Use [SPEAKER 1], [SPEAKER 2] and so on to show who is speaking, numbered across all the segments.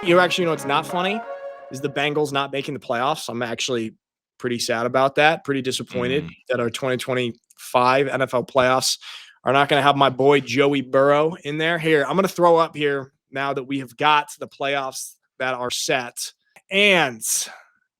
[SPEAKER 1] know what's not funny is the Bengals not making the playoffs. I'm actually pretty sad about that. Pretty disappointed that our 2025 NFL playoffs are not going to have my boy Joey Burrow in there. Here, I'm going to throw up here now that we have got the playoffs that are set. And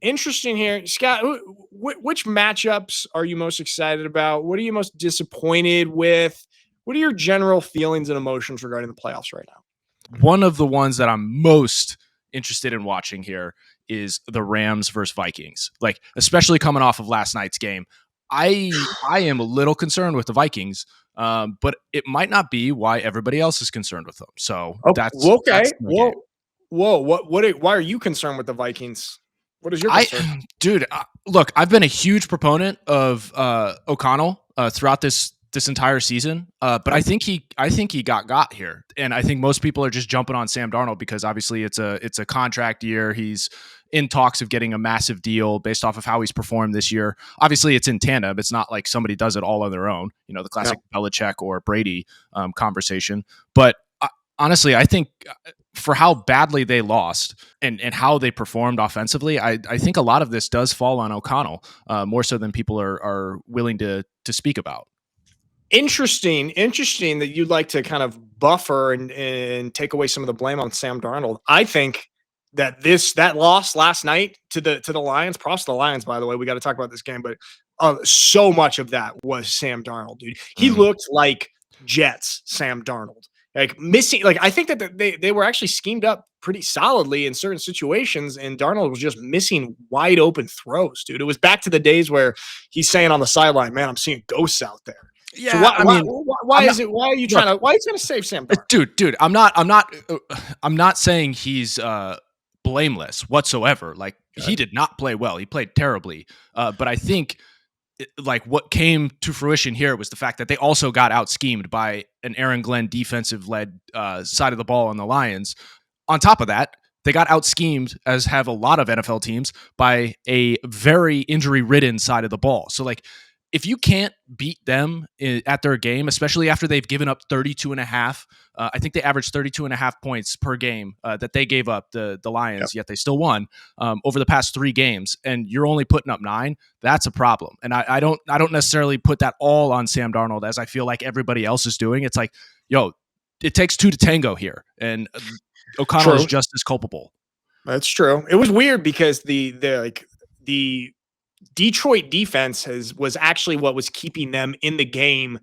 [SPEAKER 1] interesting here, Scott, which matchups are you most excited about? What are you most disappointed with? What are your general feelings and emotions regarding the playoffs right now?
[SPEAKER 2] One of the ones that I'm most interested in watching here is the Rams versus Vikings. Like, especially coming off of last night's game, I am a little concerned with the Vikings, but it might not be why everybody else is concerned with them. So that's
[SPEAKER 1] okay. Whoa! Why are you concerned with the Vikings? What is your concern?
[SPEAKER 2] Dude? Look, I've been a huge proponent of O'Connell throughout this entire season, but I think he got here, and I think most people are just jumping on Sam Darnold because obviously it's a contract year. He's in talks of getting a massive deal based off of how he's performed this year. Obviously, it's in tandem. It's not like somebody does it all on their own. You know, the classic Belichick or Brady conversation. But honestly, I think for how badly they lost and how they performed offensively, I think a lot of this does fall on O'Connell more so than people are willing to speak about.
[SPEAKER 1] Interesting that you'd like to kind of buffer and take away some of the blame on Sam Darnold. I think that that loss last night to the Lions, props to the Lions, by the way, we got to talk about this game, but so much of that was Sam Darnold, dude. He looked like Jets Sam Darnold. Like missing, like I think that they were actually schemed up pretty solidly in certain situations, and Darnold was just missing wide open throws, dude. It was back to the days where he's saying on the sideline, "Man, I'm seeing ghosts out there."
[SPEAKER 2] Yeah,
[SPEAKER 1] so why are you trying to save Sam Darnold?
[SPEAKER 2] Dude, I'm not saying he's blameless whatsoever. Like he did not play well. He played terribly. But I think like what came to fruition here was the fact that they also got out schemed by an Aaron Glenn defensive led side of the ball on the Lions. On top of that, they got out schemed, as have a lot of NFL teams, by a very injury ridden side of the ball. So like, if you can't beat them at their game, especially after they've given up 32 and a half, I think they averaged 32 and a half points per game that they gave up, the Lions, yet they still won over the past 3 games, and you're only putting up 9, that's a problem. And I don't necessarily put that all on Sam Darnold, as I feel like everybody else is doing. It's like, yo, it takes 2 to tango here, and O'Connell is just as culpable.
[SPEAKER 1] That's true. It was weird because the Detroit defense was actually what was keeping them in the game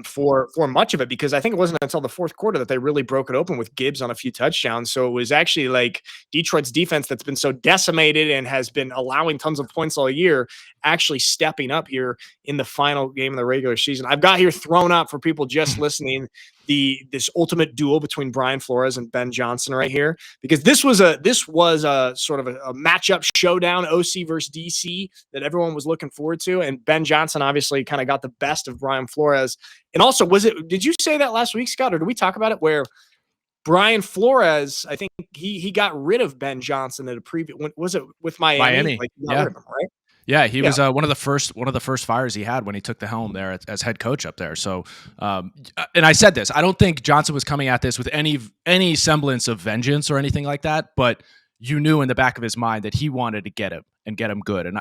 [SPEAKER 1] for much of it, because I think it wasn't until the fourth quarter that they really broke it open with Gibbs on a few touchdowns. So it was actually like Detroit's defense that's been so decimated and has been allowing tons of points all year actually stepping up here in the final game of the regular season. I've got here thrown up for people just listening this ultimate duel between Brian Flores and Ben Johnson right here, because this was a sort of a matchup showdown, OC versus DC, that everyone was looking forward to, and Ben Johnson obviously kind of got the best of Brian Flores. And also, did you say that last week, Scott, or did we talk about it where Brian Flores, I think he got rid of Ben Johnson at a previous, was it with Miami? Like, he got rid of him, right?
[SPEAKER 2] Yeah, he was one of the first fires he had when he took the helm there as head coach up there. So, and I said this, I don't think Johnson was coming at this with any semblance of vengeance or anything like that, but you knew in the back of his mind that he wanted to get him and get him good. And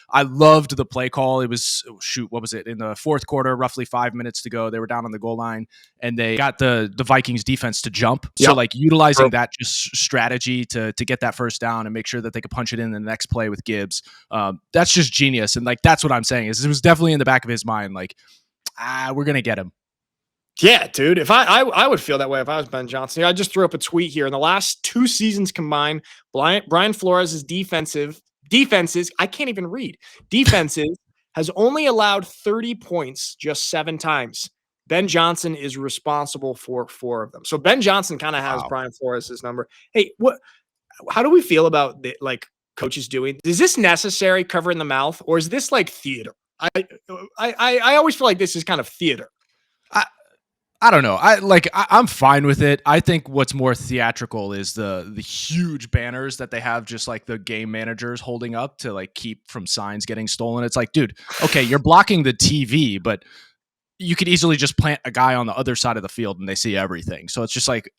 [SPEAKER 2] I loved the play call. It was, what was it? In the fourth quarter, roughly 5 minutes to go, they were down on the goal line and they got the Vikings defense to jump. So like utilizing that just strategy to get that first down and make sure that they could punch it in the next play with Gibbs. That's just genius. And like, that's what I'm saying is it was definitely in the back of his mind. Like, we're going to get him.
[SPEAKER 1] Yeah, dude. If I would feel that way if I was Ben Johnson. I just threw up a tweet here. In the last 2 seasons combined, Brian Flores' defenses, I can't even read. Defenses has only allowed 30 points just 7 times. Ben Johnson is responsible for 4 of them. So Ben Johnson kind of has Brian Flores' number. Hey, how do we feel about like coaches doing? Is this necessary, covering the mouth, or is this like theater? I always feel like this is kind of theater.
[SPEAKER 2] I don't know. I'm fine with it. I think what's more theatrical is the huge banners that they have, just like the game managers holding up to like keep from signs getting stolen. It's like, dude, okay, you're blocking the TV, but you could easily just plant a guy on the other side of the field and they see everything. So it's just like,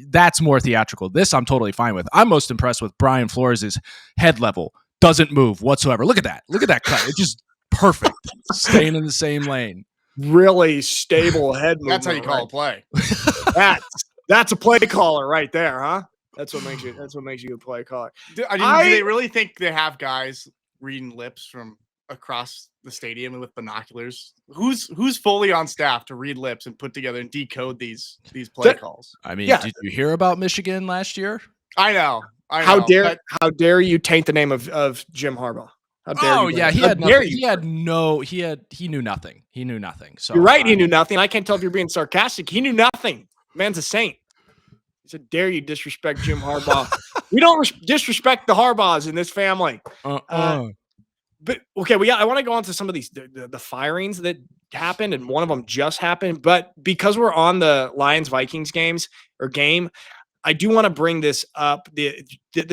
[SPEAKER 2] that's more theatrical. This I'm totally fine with. I'm most impressed with Brian Flores' head level. Doesn't move whatsoever. Look at that. Look at that cut. It's just perfect. Staying in the same lane.
[SPEAKER 1] Really stable head movement.
[SPEAKER 3] That's how you call a play.
[SPEAKER 1] That's a play caller right there, huh? That's what makes you a play caller.
[SPEAKER 3] Do they really think they have guys reading lips from across the stadium with binoculars? Who's fully on staff to read lips and put together and decode these play calls?
[SPEAKER 2] I mean, did you hear about Michigan last year?
[SPEAKER 3] I know.
[SPEAKER 1] How dare you taint the name of Jim Harbaugh? How dare you?
[SPEAKER 2] Yeah, he had nothing. He knew nothing. He knew nothing. So
[SPEAKER 1] you're right, he knew nothing. I can't tell if you're being sarcastic. He knew nothing. Man's a saint. He said, "Dare you disrespect Jim Harbaugh?" We don't disrespect the Harbaughs in this family. But okay, I want to go on to some of these the firings that happened, and one of them just happened. But because we're on the Lions-Vikings game, I do want to bring this up, the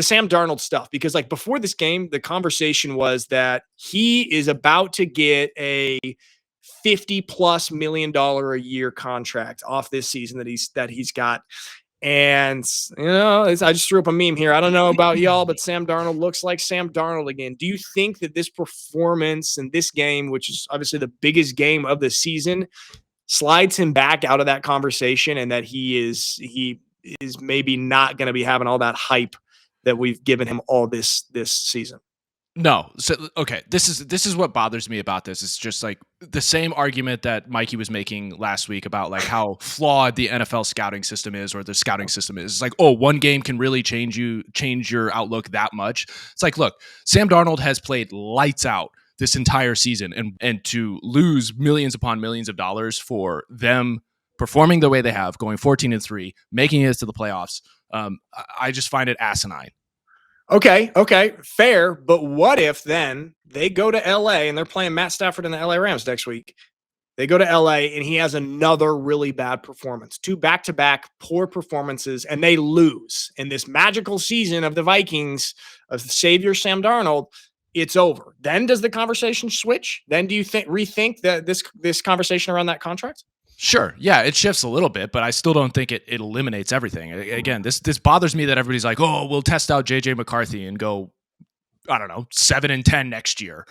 [SPEAKER 1] Sam Darnold stuff, because like before this game, the conversation was that he is about to get a $50+ million a year contract off this season that he's got. And, I just threw up a meme here. I don't know about y'all, but Sam Darnold looks like Sam Darnold again. Do you think that this performance in this game, which is obviously the biggest game of the season, slides him back out of that conversation, and that he is maybe not going to be having all that hype that we've given him all this season?
[SPEAKER 2] No. So, okay. This is what bothers me about this. It's just like the same argument that Mikey was making last week about like how flawed the NFL scouting system is, or the scouting system is. It's like, oh, one game can really change your outlook that much. It's like, look, Sam Darnold has played lights out this entire season, and to lose millions upon millions of dollars for them performing the way they have, going 14-3, making it to the playoffs, I just find it asinine.
[SPEAKER 1] Okay, fair. But what if then they go to LA and they're playing Matt Stafford and the LA Rams next week? They go to LA and he has another really bad performance, 2 back-to-back poor performances, and they lose. In this magical season of the Vikings, of the savior Sam Darnold, it's over. Then does the conversation switch? Then do you rethink that this conversation around that contract?
[SPEAKER 2] Sure. Yeah, it shifts a little bit, but I still don't think it eliminates everything. Again, this bothers me that everybody's like, oh, we'll test out JJ McCarthy and go, I don't know, 7-10 next year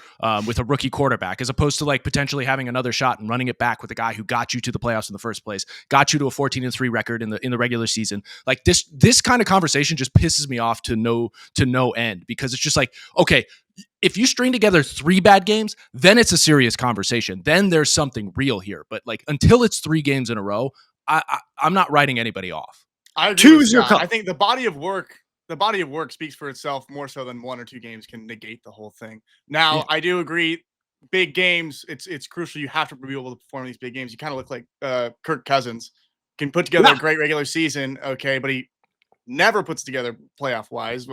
[SPEAKER 2] with a rookie quarterback, as opposed to like potentially having another shot and running it back with a guy who got you to the playoffs in the first place, got you to a 14-3 record in the regular season. Like this kind of conversation just pisses me off to no end, because it's just like, okay, if you string together 3 bad games, then it's a serious conversation. Then there's something real here. But like until it's 3 games in a row, I'm not writing anybody off.
[SPEAKER 3] I agree with Scott. I think the body of work speaks for itself more so than 1 or 2 games can negate the whole thing. Now, I do agree. Big games, it's crucial. You have to be able to perform these big games. You kind of look like Kirk Cousins, can put together a great regular season, okay, but he never puts together playoff wise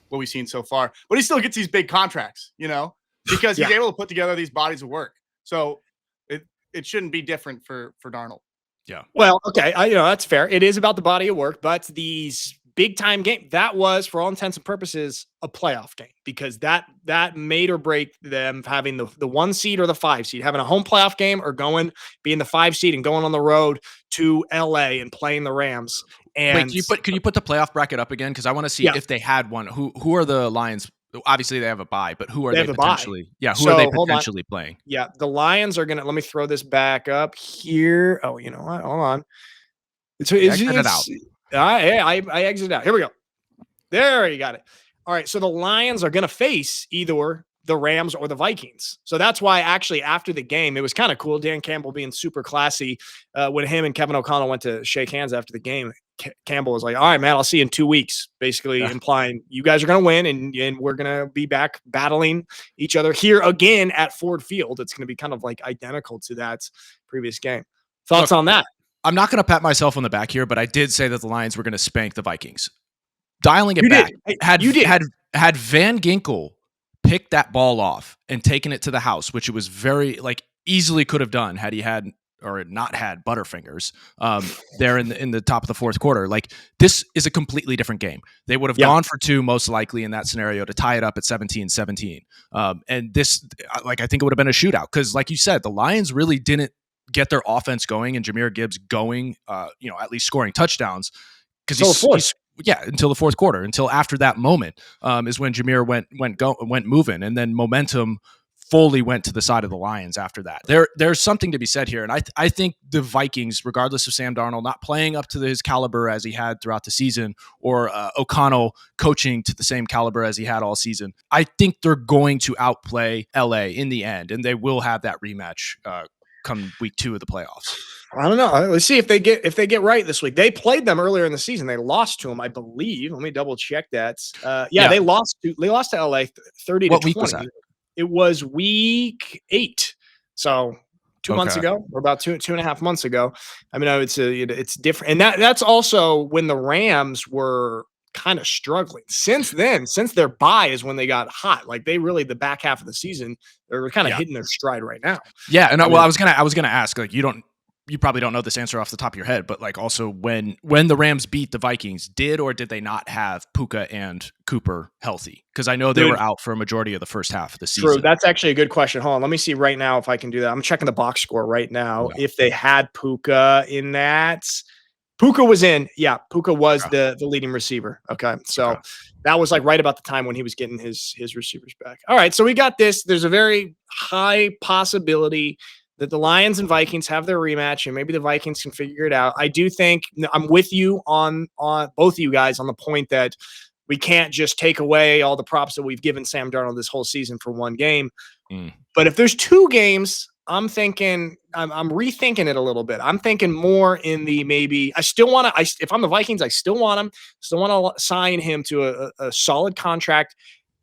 [SPEAKER 3] what we've seen so far. But he still gets these big contracts, because he's able to put together these bodies of work. So it shouldn't be different for Darnold.
[SPEAKER 2] Yeah.
[SPEAKER 1] Well, okay, that's fair. It is about the body of work, but these big time game, that was, for all intents and purposes, a playoff game, because that made or break them having the 1 seed or the 5 seed, having a home playoff game, or being the 5 seed and going on the road to LA and playing the Rams. And
[SPEAKER 2] wait, can you put the playoff bracket up again? Because I want to see if they had one. Who are the Lions? Obviously they have a bye, but who are they potentially? Yeah, who are they potentially playing?
[SPEAKER 1] Yeah, the Lions are gonna. Let me throw this back up here. Oh, you know what? Hold on.
[SPEAKER 2] Exit it out.
[SPEAKER 1] I exited out. Here we go. There, you got it. All right, so the Lions are going to face either the Rams or the Vikings. So that's why actually after the game, it was kind of cool. Dan Campbell being super classy when him and Kevin O'Connell went to shake hands after the game. Campbell was like, all right, man, I'll see you in 2 weeks, basically implying you guys are going to win and we're going to be back battling each other here again at Ford Field. It's going to be kind of like identical to that previous game. Thoughts on that?
[SPEAKER 2] I'm not going to pat myself on the back here, but I did say that the Lions were going to spank the Vikings. Dialing it back, had Van Ginkel picked that ball off and taken it to the house, which it was very easily could have done had he had or not had Butterfingers there in the top of the 4th quarter. Like, this is a completely different game. They would have gone for 2 most likely in that scenario to tie it up at 17-17. And this, I think it would have been a shootout because, like you said, the Lions really didn't get their offense going and Jahmyr Gibbs going, at least scoring touchdowns. Because until the fourth quarter, until after that moment is when Jahmyr went moving, and then momentum fully went to the side of the Lions after that. There's something to be said here, and I think the Vikings, regardless of Sam Darnold not playing up to his caliber as he had throughout the season, or O'Connell coaching to the same caliber as he had all season, I think they're going to outplay LA in the end, and they will have that rematch come week 2 of the playoffs.
[SPEAKER 1] I don't know. Let's see if they get right this week. They played them earlier in the season. They lost to them, I believe. Let me double check that. They lost to LA 30 to 20.
[SPEAKER 2] Week was that?
[SPEAKER 1] It was week 8. So 2 months ago, or about 2.5 months ago. I mean, it's different. And that's also when the Rams were kind of struggling. Since then, since their bye is when they got hot. Like they really, the back half of the season, they're kind of hitting their stride right now.
[SPEAKER 2] Yeah. And I was gonna ask, like, you probably don't know this answer off the top of your head, but like also when the Rams beat the Vikings, did or did they not have Puka and Cooper healthy? Because I know they were out for a majority of the first half of the season.
[SPEAKER 1] True. That's actually a good question. Hold on. Let me see right now if I can do that. I'm checking the box score right now. Yeah. If they had Puka in that. Puka was in. Yeah, Puka was the leading receiver. Okay. So that was like right about the time when he was getting his receivers back. All right. So we got this. There's a very high possibility that the Lions and Vikings have their rematch, and maybe the Vikings can figure it out. I do think I'm with you on both of you guys on the point that we can't just take away all the props that we've given Sam Darnold this whole season for one game. But if there's 2 games, I'm thinking I'm rethinking it a little bit. I'm thinking more in the maybe I still want to. If I'm the Vikings, I still want him. Still want to sign him to a solid contract.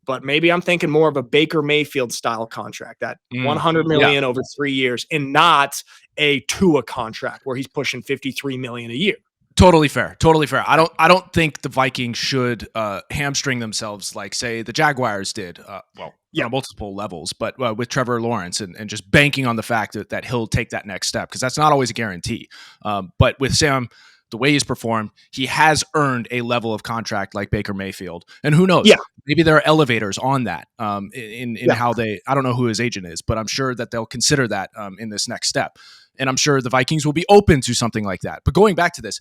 [SPEAKER 1] But maybe I'm thinking more of a Baker Mayfield style contract, that $100 million over 3 years, and not a Tua contract where he's pushing $53 million a year.
[SPEAKER 2] Totally fair. Totally fair. I don't think the Vikings should hamstring themselves like, say, the Jaguars did. On multiple levels, but with Trevor Lawrence and just banking on the fact that he'll take that next step, because that's not always a guarantee. But with Sam, the way he's performed, he has earned a level of contract like Baker Mayfield. And who knows? Yeah. Maybe there are elevators on that in how they – I don't know who his agent is, but I'm sure that they'll consider that in this next step. And I'm sure the Vikings will be open to something like that. But going back to this,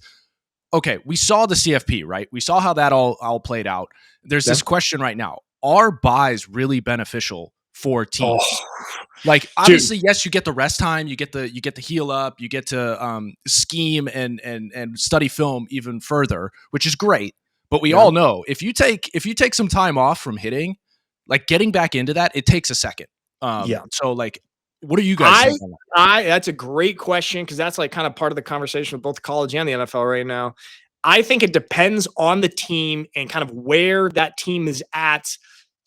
[SPEAKER 2] okay, we saw the CFP, right? We saw how that all played out. There's this question right now. Are buys really beneficial for teams? Like, obviously, yes, you get the rest time, you get to heal up, you get to scheme and study film even further, which is great. But we all know if you take some time off from hitting, like getting back into that, it takes a second. So like, what are you guys think on that?
[SPEAKER 1] That's a great question, because that's like kind of part of the conversation with both college and the NFL right now. I think it depends on the team and kind of where that team is at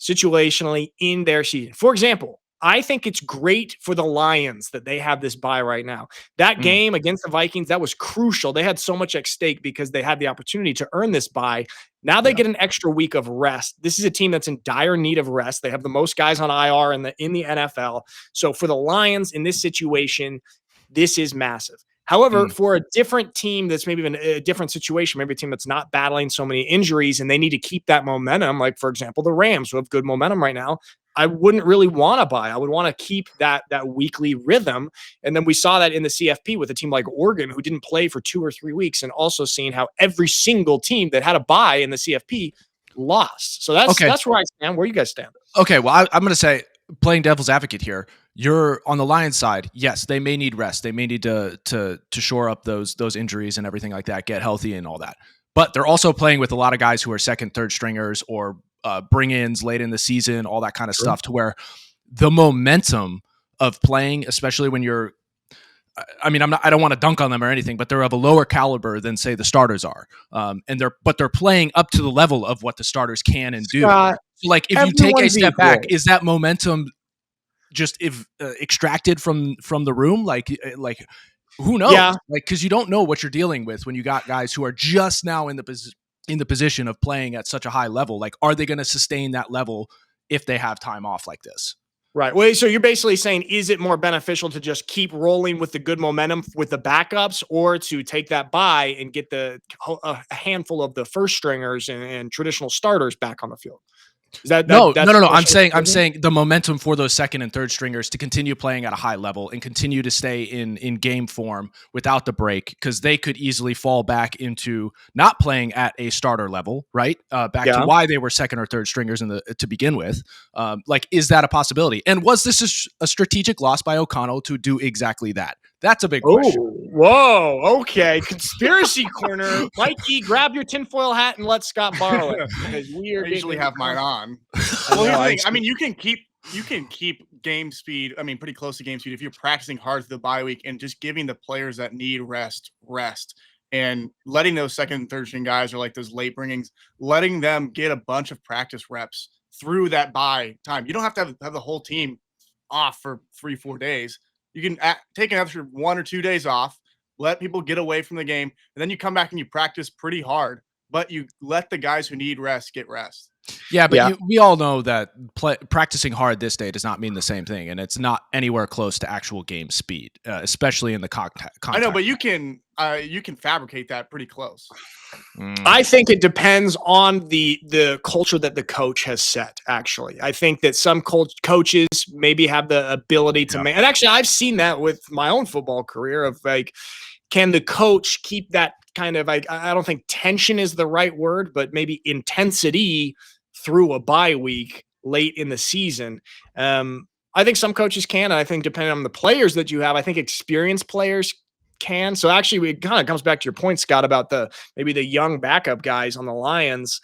[SPEAKER 1] situationally in their season. For example, I think it's great for the Lions that they have this bye right now. That game against the Vikings, that was crucial. They had so much at stake because they had the opportunity to earn this bye. Now they get an extra week of rest. This is a team that's in dire need of rest. They have the most guys on IR in the NFL. So for the Lions in this situation, this is massive. However, for a different team that's maybe in a different situation, maybe a team that's not battling so many injuries and they need to keep that momentum, like, for example, the Rams, who have good momentum right now, I wouldn't really want to buy. I would want to keep that weekly rhythm. And then we saw that in the CFP with a team like Oregon, who didn't play for 2 or 3 weeks, and also seeing how every single team that had a bye in the CFP lost. So that's where I stand. Where you guys stand?
[SPEAKER 2] Okay, well, I'm going to say, playing devil's advocate here, you're on the Lions side. Yes, they may need rest. They may need to shore up those injuries and everything like that, get healthy and all that. But they're also playing with a lot of guys who are second, third stringers or bring-ins late in the season, all that kind of stuff, to where the momentum of playing, especially when you're, I mean, I don't want to dunk on them or anything, but they're of a lower caliber than, say, the starters are. And they're playing up to the level of what the starters can and do. So, like, if you take a step back, is that momentum just extracted from the room? Like who knows? Yeah. Like, because you don't know what you're dealing with when you got guys who are just now in the position of playing at such a high level. Like, are they going to sustain that level if they have time off like this?
[SPEAKER 1] Right. Well, so you're basically saying, is it more beneficial to just keep rolling with the good momentum with the backups, or to take that bye and get a handful of the first stringers and traditional starters back on the field? Is that
[SPEAKER 2] No.
[SPEAKER 1] that's
[SPEAKER 2] I'm saying the momentum for those second and third stringers to continue playing at a high level and continue to stay in game form without the break, because they could easily fall back into not playing at a starter level, right? Back to why they were second or third stringers to begin with. Like, is that a possibility? And was this a strategic loss by O'Connell to do exactly that? That's a big question.
[SPEAKER 1] Whoa, okay. Conspiracy corner. Mikey, grab your tinfoil hat and let Scott borrow it. Because we are
[SPEAKER 3] I usually have mine on.
[SPEAKER 1] Well,
[SPEAKER 3] Well, here's the thing. I mean, you can keep game speed. I mean, pretty close to game speed if you're practicing hard through the bye week and just giving the players that need rest, and letting those second and third string guys, or like those late bringings, letting them get a bunch of practice reps through that bye time. You don't have to have the whole team off for 3-4 days. You can take an extra 1 or 2 days off, let people get away from the game, and then you come back and you practice pretty hard, but you let the guys who need rest get rest.
[SPEAKER 2] Yeah, but we all know that practicing hard this day does not mean the same thing, and it's not anywhere close to actual game speed, especially in the contact.
[SPEAKER 3] I know, but you can fabricate that pretty close.
[SPEAKER 1] I think it depends on the culture that the coach has set, actually. I think that some coaches maybe have the ability to make, and actually I've seen that with my own football career of like, can the coach keep that kind of, like, I don't think tension is the right word, but maybe intensity through a bye week late in the season. I think some coaches can, and I think depending on the players that you have, I think experienced players can. So actually, it kind of comes back to your point, Scott, about maybe the young backup guys on the Lions,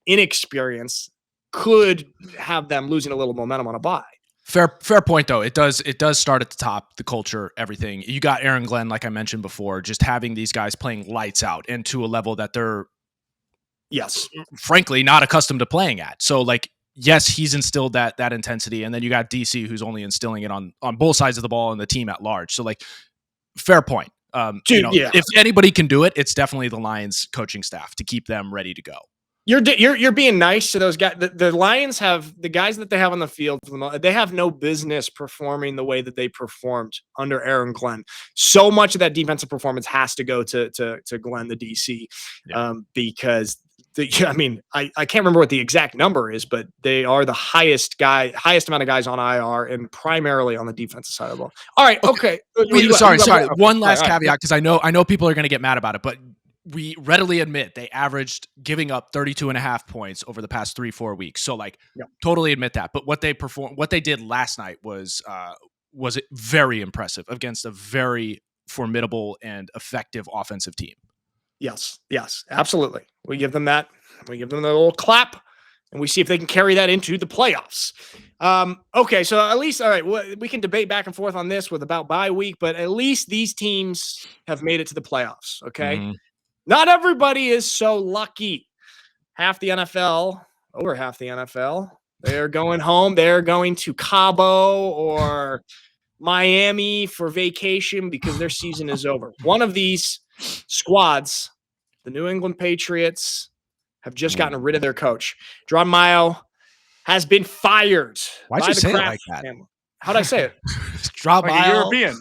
[SPEAKER 1] inexperience could have them losing a little momentum on a bye.
[SPEAKER 2] Fair point, though. It does start at the top, the culture, everything. You got Aaron Glenn, like I mentioned before, just having these guys playing lights out and to a level that they're, frankly, not accustomed to playing at. So, like, yes, he's instilled that intensity, and then you got DC, who's only instilling it on both sides of the ball and the team at large. So, like, fair point. If anybody can do it, it's definitely the Lions coaching staff to keep them ready to go.
[SPEAKER 1] You're being nice to those guys. The Lions have the guys that they have on the field. They have no business performing the way that they performed under Aaron Glenn. So much of that defensive performance has to go to Glenn, the DC, because I can't remember what the exact number is, but they are the highest amount of guys on IR, and primarily on the defensive side of the ball. All right, okay.
[SPEAKER 2] Sorry. One last caveat, because I know people are going to get mad about it, but we readily admit they averaged giving up 32.5 points over the past 3-4 weeks. So, like, totally admit that. But what they did last night was very impressive against a very formidable and effective offensive team.
[SPEAKER 1] Yes, absolutely. We give them that. We give them a little clap, and we see if they can carry that into the playoffs. Okay, so at least, all right, we can debate back and forth on this with about bye week, but at least these teams have made it to the playoffs, okay? Mm-hmm. Not everybody is so lucky. Over half the NFL, they're going home. They're going to Cabo or Miami for vacation because their season is over. One of these squads, the New England Patriots, have just gotten rid of their coach. John Mayo has been fired.
[SPEAKER 2] Why'd you say it like that?
[SPEAKER 1] How'd I say it?
[SPEAKER 2] Drop
[SPEAKER 3] like a European.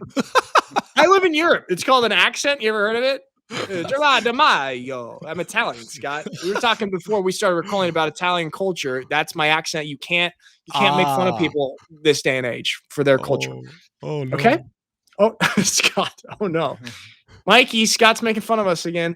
[SPEAKER 1] I live in Europe. It's called an accent. You ever heard of it? De Mayo. I'm Italian, Scott. We were talking before we started recording about Italian culture. That's my accent. You can't make fun of people this day and age for their culture.
[SPEAKER 2] Oh no.
[SPEAKER 1] Okay. Oh, Scott. Oh no. Mikey, Scott's making fun of us again.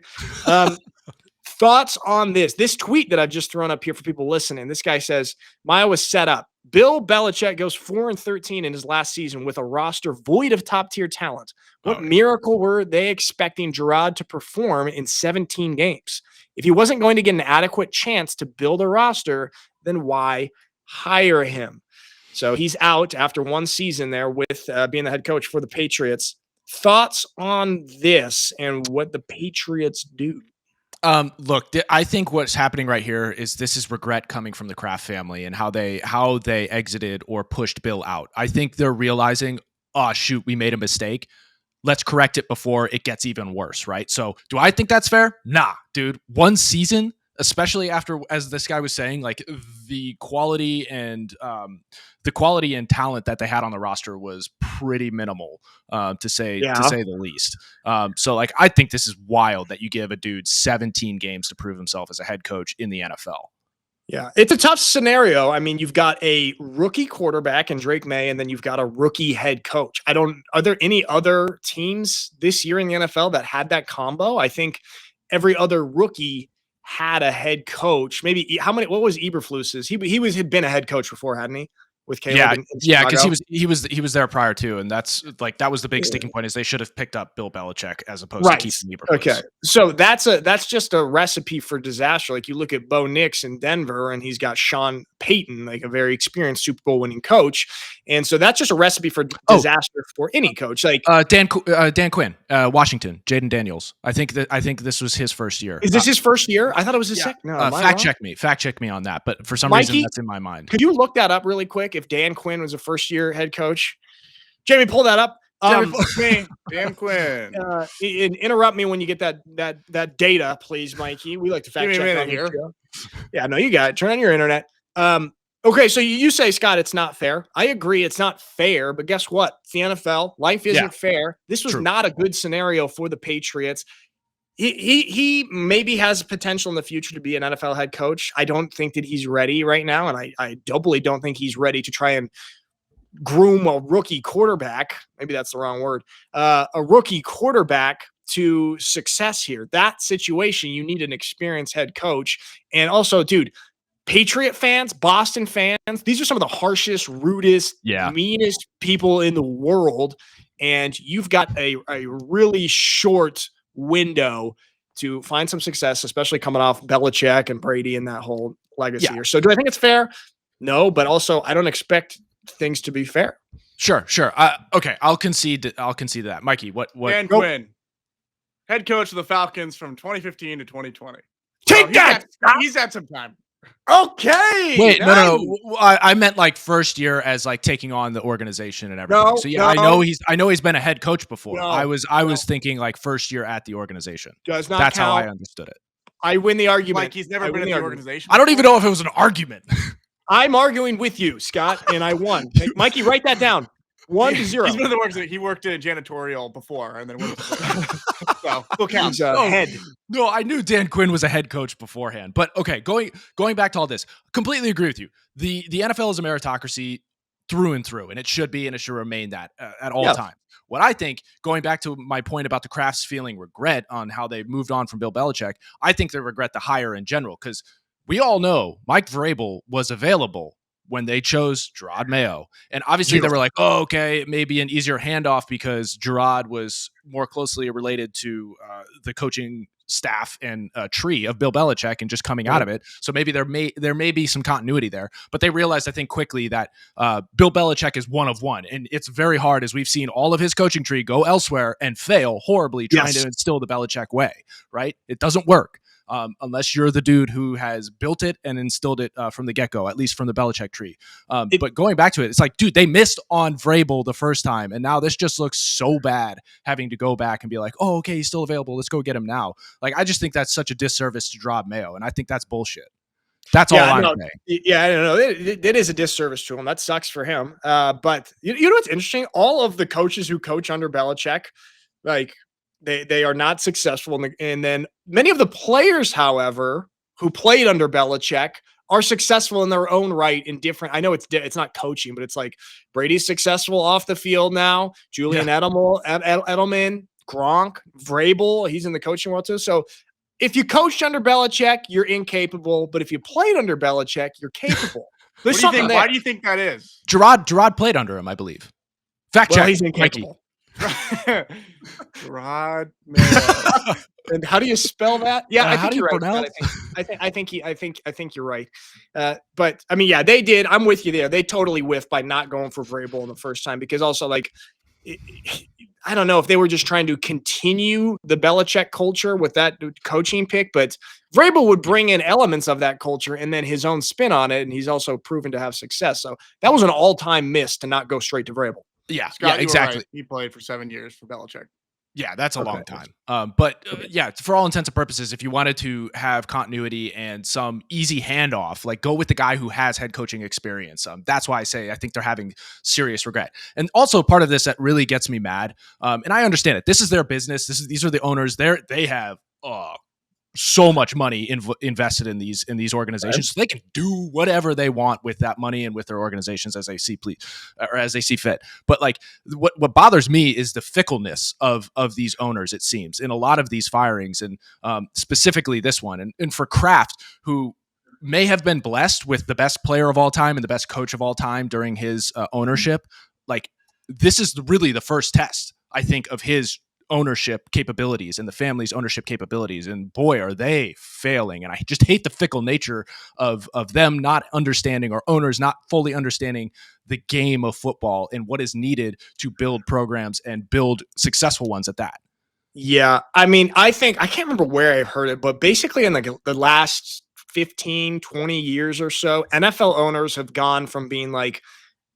[SPEAKER 1] Thoughts on this tweet that I've just thrown up here for people listening. This guy says, Mayo was set up. Bill Belichick goes 4-13 in his last season with a roster void of top-tier talent. What miracle were they expecting Gerard to perform in 17 games? If he wasn't going to get an adequate chance to build a roster, then why hire him? So he's out after one season there with being the head coach for the Patriots. Thoughts on this and what the Patriots do?
[SPEAKER 2] Look, I think what's happening right here is this is regret coming from the Kraft family and how they exited or pushed Bill out. I think they're realizing, oh shoot, we made a mistake. Let's correct it before it gets even worse, right? So do I think that's fair? Nah, dude. One season, especially after, as this guy was saying, like the quality and talent that they had on the roster was pretty minimal, to say the least. So like, I think this is wild that you give a dude 17 games to prove himself as a head coach in the NFL.
[SPEAKER 1] Yeah, it's a tough scenario. I mean, you've got a rookie quarterback in Drake May, and then you've got a rookie head coach. Are there any other teams this year in the NFL that had that combo? I think every other rookie had a head coach. Maybe what was Eberflus's? Had been a head coach before, hadn't he? With Caleb in
[SPEAKER 2] yeah, because
[SPEAKER 1] Chicago?
[SPEAKER 2] he was there prior too, and that was the big sticking point is they should have picked up Bill Belichick as opposed to keeping Eberflus.
[SPEAKER 1] Okay, so that's just a recipe for disaster. Like you look at Bo Nix in Denver, and he's got Sean Payton, like a very experienced Super Bowl winning coach, and so that's just a recipe for disaster for any coach. Like
[SPEAKER 2] Dan Quinn, Washington, Jaden Daniels. I think this was his first year.
[SPEAKER 1] Is this his first year? I thought it was his second. No,
[SPEAKER 2] fact check me on that. But for some reason, that's in my mind.
[SPEAKER 1] Could you look that up really quick? If Dan Quinn was a first year head coach, Jamie, pull that up.
[SPEAKER 3] Dan Quinn.
[SPEAKER 1] Interrupt me when you get that data, please, Mikey. We like to fact check on here. Yeah, no, you got it. Turn on your internet. Okay, so you say, Scott, it's not fair. I agree, it's not fair, but guess what? It's the NFL. Life isn't fair. This was not a good scenario for the Patriots. He maybe has potential in the future to be an NFL head coach. I don't think that he's ready right now, and I doubly don't think he's ready to try and groom a rookie quarterback. Maybe that's the wrong word. A rookie quarterback to success here. That situation, you need an experienced head coach. And also, dude, Patriot fans, Boston fans, these are some of the harshest, rudest, meanest people in the world. And you've got a really short window to find some success, especially coming off Belichick and Brady and that whole legacy here. So do I think it's fair? No, but also I don't expect things to be fair.
[SPEAKER 2] Sure. Okay, I'll concede that. Mikey, what?
[SPEAKER 3] Dan Quinn, head coach of the Falcons from 2015 to 2020.
[SPEAKER 1] Take that!
[SPEAKER 3] He's had some time.
[SPEAKER 1] Okay.
[SPEAKER 2] Wait, no. I meant like first year as like taking on the organization and everything. So yeah, I know he's been a head coach before. I was thinking like first year at the organization.
[SPEAKER 1] Does not
[SPEAKER 2] That's
[SPEAKER 1] count.
[SPEAKER 2] How I understood it.
[SPEAKER 1] I win the argument.
[SPEAKER 3] Like he's never been in the organization.
[SPEAKER 2] I don't even know if it was an argument.
[SPEAKER 1] I'm arguing with you, Scott, and I won. Mikey, write that down. 1-0.
[SPEAKER 3] He's one of the works that he worked in janitorial before, and then went to so still counts.
[SPEAKER 1] Head.
[SPEAKER 2] No, I knew Dan Quinn was a head coach beforehand. But okay, going back to all this, completely agree with you. The NFL is a meritocracy through and through, and it should be and it should remain that at all times. What I think, going back to my point about the Crafts feeling regret on how they moved on from Bill Belichick, I think they regret the hire in general because we all know Mike Vrabel was available when they chose Gerard Mayo. And obviously they were like, oh, okay, it may be an easier handoff because Gerard was more closely related to the coaching staff and tree of Bill Belichick and just coming out of it. So maybe there may be some continuity there. But they realized, I think, quickly that Bill Belichick is one of one. And it's very hard, as we've seen all of his coaching tree go elsewhere and fail horribly trying to instill the Belichick way, right? It doesn't work. Unless you're the dude who has built it and instilled it from the get-go, at least from the Belichick tree. But going back to it, it's like, dude, they missed on Vrabel the first time, and now this just looks so bad having to go back and be like, oh, okay, he's still available. Let's go get him now. Like, I just think that's such a disservice to Gerard Mayo, and I think that's bullshit. That's all I'm saying.
[SPEAKER 1] Yeah, I don't know. It is a disservice to him. That sucks for him. But you know what's interesting? All of the coaches who coach under Belichick, like, They are not successful. And then many of the players, however, who played under Belichick are successful in their own right in different. I know it's not coaching, but it's like Brady's successful off the field now. Julian Edelman, Gronk, Vrabel, he's in the coaching world too. So if you coached under Belichick, you're incapable. But if you played under Belichick, you're capable. There's something there.
[SPEAKER 3] Why do you think that is?
[SPEAKER 2] Gerard played under him, I believe. Fact check.
[SPEAKER 1] He's incapable.
[SPEAKER 3] Gerard Mayo.
[SPEAKER 1] And how do you spell that? Yeah, I think you're right. I think you're right. But I mean, yeah, they did. I'm with you there. They totally whiffed by not going for Vrabel in the first time because also like I don't know if they were just trying to continue the Belichick culture with that coaching pick, but Vrabel would bring in elements of that culture and then his own spin on it, and he's also proven to have success. So that was an all-time miss to not go straight to Vrabel.
[SPEAKER 2] Yeah,
[SPEAKER 3] Scott,
[SPEAKER 2] exactly.
[SPEAKER 3] Right. He played for 7 years for Belichick.
[SPEAKER 2] Yeah, that's a long time. But for all intents and purposes, if you wanted to have continuity and some easy handoff, like go with the guy who has head coaching experience. That's why I say I think they're having serious regret. And also part of this that really gets me mad, and I understand it. This is their business. These are the owners. They have so much money invested in these organizations, so they can do whatever they want with that money and with their organizations as they see fit. But like what bothers me is the fickleness of these owners. It seems in a lot of these firings, and specifically this one, and for Kraft, who may have been blessed with the best player of all time and the best coach of all time during his ownership. Like, this is really the first test, I think, of his ownership capabilities and the family's ownership capabilities, and boy, are they failing. And I just hate the fickle nature of them not understanding, or owners not fully understanding the game of football and what is needed to build programs and build successful ones at that.
[SPEAKER 1] Yeah, I mean, I can't remember where I heard it, but basically in the last 15, 20 years or so, NFL owners have gone from being like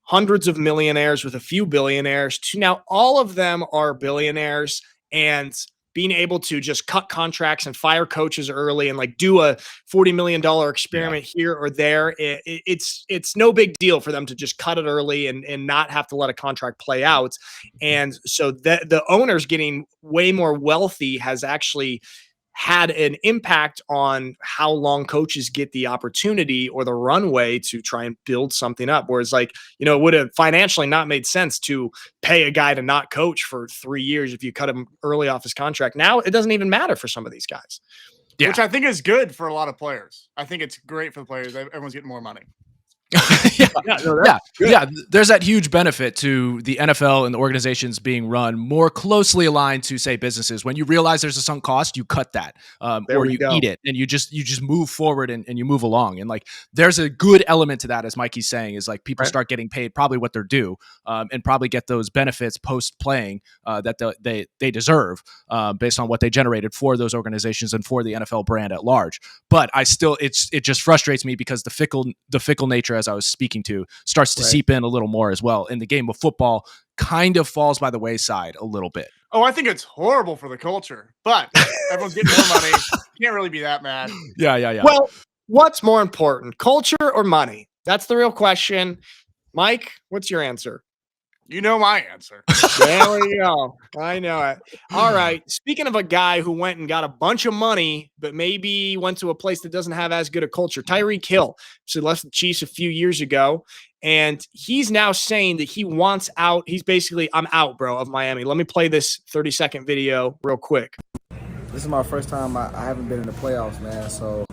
[SPEAKER 1] hundreds of millionaires with a few billionaires to now all of them are billionaires, and being able to just cut contracts and fire coaches early and like do a $40 million experiment here or there. It's no big deal for them to just cut it early and not have to let a contract play out. And so the owners getting way more wealthy has actually had an impact on how long coaches get the opportunity or the runway to try and build something up. Whereas, like, it would have financially not made sense to pay a guy to not coach for 3 years if you cut him early off his contract. Now it doesn't even matter for some of these guys.
[SPEAKER 3] Yeah. Which I think is good for a lot of players. I think it's great for the players. Everyone's getting more money.
[SPEAKER 2] Yeah. There's that huge benefit to the NFL and the organizations being run more closely aligned to, say, businesses. When you realize there's a sunk cost, you cut that, or you eat it, and you just move forward and you move along. And like, there's a good element to that, as Mikey's saying, is like people start getting paid probably what they're due, and probably get those benefits post playing that they deserve based on what they generated for those organizations and for the NFL brand at large. But it just frustrates me because the fickle nature, as I was speaking to, starts to seep in a little more as well. And the game of football kind of falls by the wayside a little bit.
[SPEAKER 3] Oh, I think it's horrible for the culture, but everyone's getting more money. You can't really be that mad.
[SPEAKER 2] Yeah.
[SPEAKER 1] Well, what's more important, culture or money? That's the real question. Mike, what's your answer?
[SPEAKER 3] You know my answer.
[SPEAKER 1] There we go. I know it. All right. Speaking of a guy who went and got a bunch of money, but maybe went to a place that doesn't have as good a culture, Tyreek Hill. So left the Chiefs a few years ago, and he's now saying that he wants out. He's basically, I'm out, bro, of Miami. Let me play this 30-second video real quick.
[SPEAKER 4] This is my first time. I haven't been in the playoffs, man. So,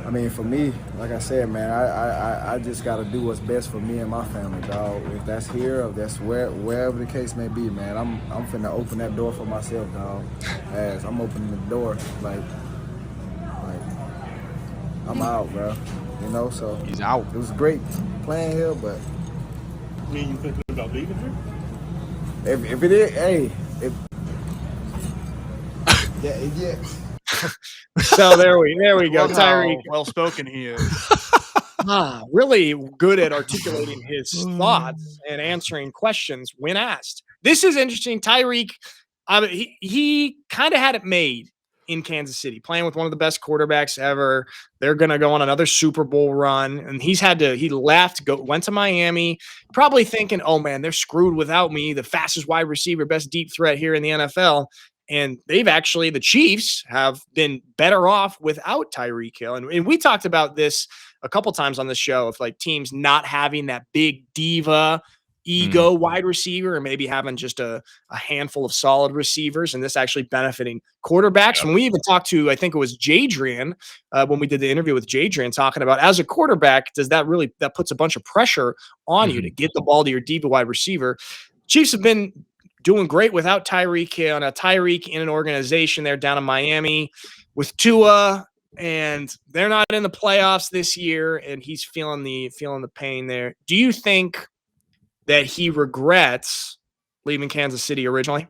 [SPEAKER 4] I mean, for me, like I said, man, I just got to do what's best for me and my family, dog. If that's here, or that's wherever the case may be, man, I'm finna open that door for myself, dog. As I'm opening the door, like I'm out, bro. So
[SPEAKER 2] he's out.
[SPEAKER 4] It was great playing here, but
[SPEAKER 5] You thinking about leaving here?
[SPEAKER 4] if it is, hey, yeah.
[SPEAKER 1] So there we go. Tyreek,
[SPEAKER 3] well spoken he is.
[SPEAKER 1] Really good at articulating his thoughts and answering questions when asked. This is interesting. Tyreek, he kind of had it made in Kansas City, playing with one of the best quarterbacks ever. They're going to go on another Super Bowl run, and he left, went to Miami, probably thinking, oh man, they're screwed without me, the fastest wide receiver, best deep threat here in the NFL. And the Chiefs have been better off without Tyreek Hill. And we talked about this a couple times on the show, of like teams not having that big diva ego wide receiver, or maybe having just a handful of solid receivers, and this actually benefiting quarterbacks. Yeah. When we even talked to, I think it was Jadrian, when we did the interview with Jadrian, talking about, as a quarterback, that puts a bunch of pressure on you to get the ball to your diva wide receiver. Chiefs have been doing great without Tyreek Hill, and Tyreek in an organization there down in Miami with Tua, and they're not in the playoffs this year, and he's feeling the pain there. Do you think that he regrets leaving Kansas City originally?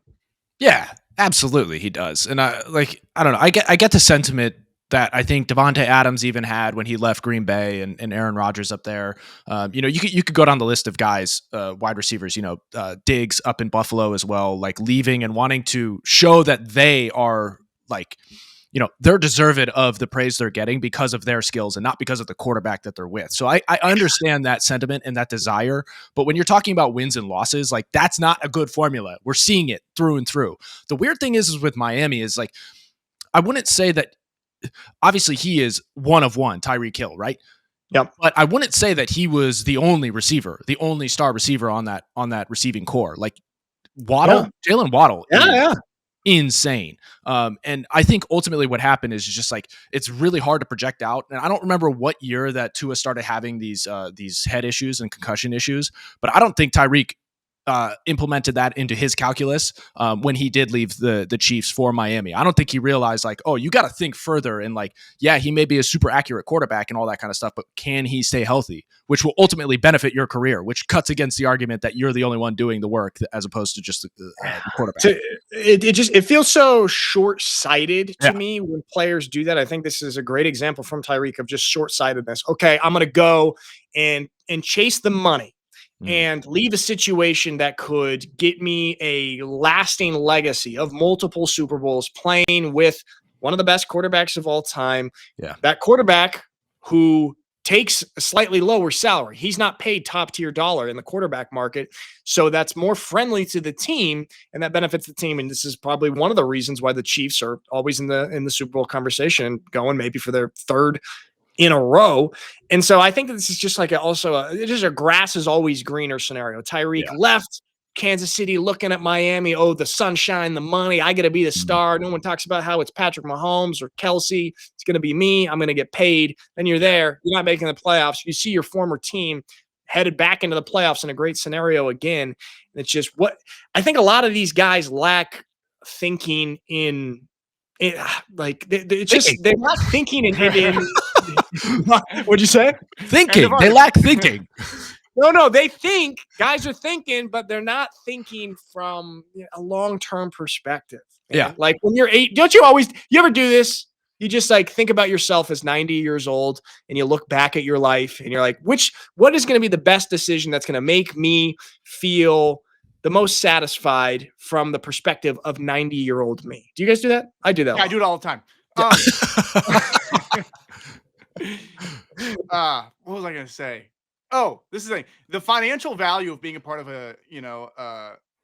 [SPEAKER 2] Yeah, absolutely, he does. And I don't know. I get the sentiment that I think Devontae Adams even had when he left Green Bay, and Aaron Rodgers up there. You could go down the list of guys, wide receivers, Diggs up in Buffalo as well, like leaving and wanting to show that they are like, they're deserved of the praise they're getting because of their skills and not because of the quarterback that they're with. So I understand that sentiment and that desire, but when you're talking about wins and losses, like, that's not a good formula. We're seeing it through and through. The weird thing is with Miami is, like, I wouldn't say that obviously he is one of one, Tyreek Hill, right?
[SPEAKER 1] Yep.
[SPEAKER 2] But I wouldn't say that he was the only receiver, the only star receiver on that receiving core. Like Waddle, Jalen Waddle, insane. And I think ultimately what happened is just like it's really hard to project out. And I don't remember what year that Tua started having these head issues and concussion issues, but I don't think Tyreek implemented that into his calculus when he did leave the Chiefs for Miami. I don't think he realized like, oh, you got to think further and like, yeah, he may be a super accurate quarterback and all that kind of stuff, but can he stay healthy, which will ultimately benefit your career, which cuts against the argument that you're the only one doing the work as opposed to just the quarterback.
[SPEAKER 1] It feels so short-sighted to me when players do that. I think this is a great example from Tyreek of just short-sightedness. Okay, I'm going to go and chase the money and leave a situation that could get me a lasting legacy of multiple Super Bowls playing with one of the best quarterbacks of all time.
[SPEAKER 2] Yeah.
[SPEAKER 1] That quarterback who takes a slightly lower salary. He's not paid top tier dollar in the quarterback market. So that's more friendly to the team and that benefits the team. And this is probably one of the reasons why the Chiefs are always in the Super Bowl conversation, going maybe for their third in a row. And so I think that this is just like just a grass is always greener scenario. Tyreek left Kansas City looking at Miami. Oh, the sunshine, the money. I got to be the star. No one talks about how it's Patrick Mahomes or Kelsey. It's going to be me. I'm going to get paid. Then you're there. You're not making the playoffs. You see your former team headed back into the playoffs in a great scenario again. And it's just what I think a lot of these guys lack thinking in like they're not thinking in what'd you say?
[SPEAKER 2] Thinking. They lack thinking.
[SPEAKER 1] No, they think guys are thinking, but they're not thinking from a long-term perspective. Man.
[SPEAKER 2] Yeah.
[SPEAKER 1] Like when you're 8, you ever do this? You just like think about yourself as 90 years old and you look back at your life and you're like, what is going to be the best decision that's going to make me feel the most satisfied from the perspective of 90-year-old me? Do you guys do that? I do that.
[SPEAKER 3] Yeah, I do it all the time. What was I going to say? Oh, this is the financial value of being a part of an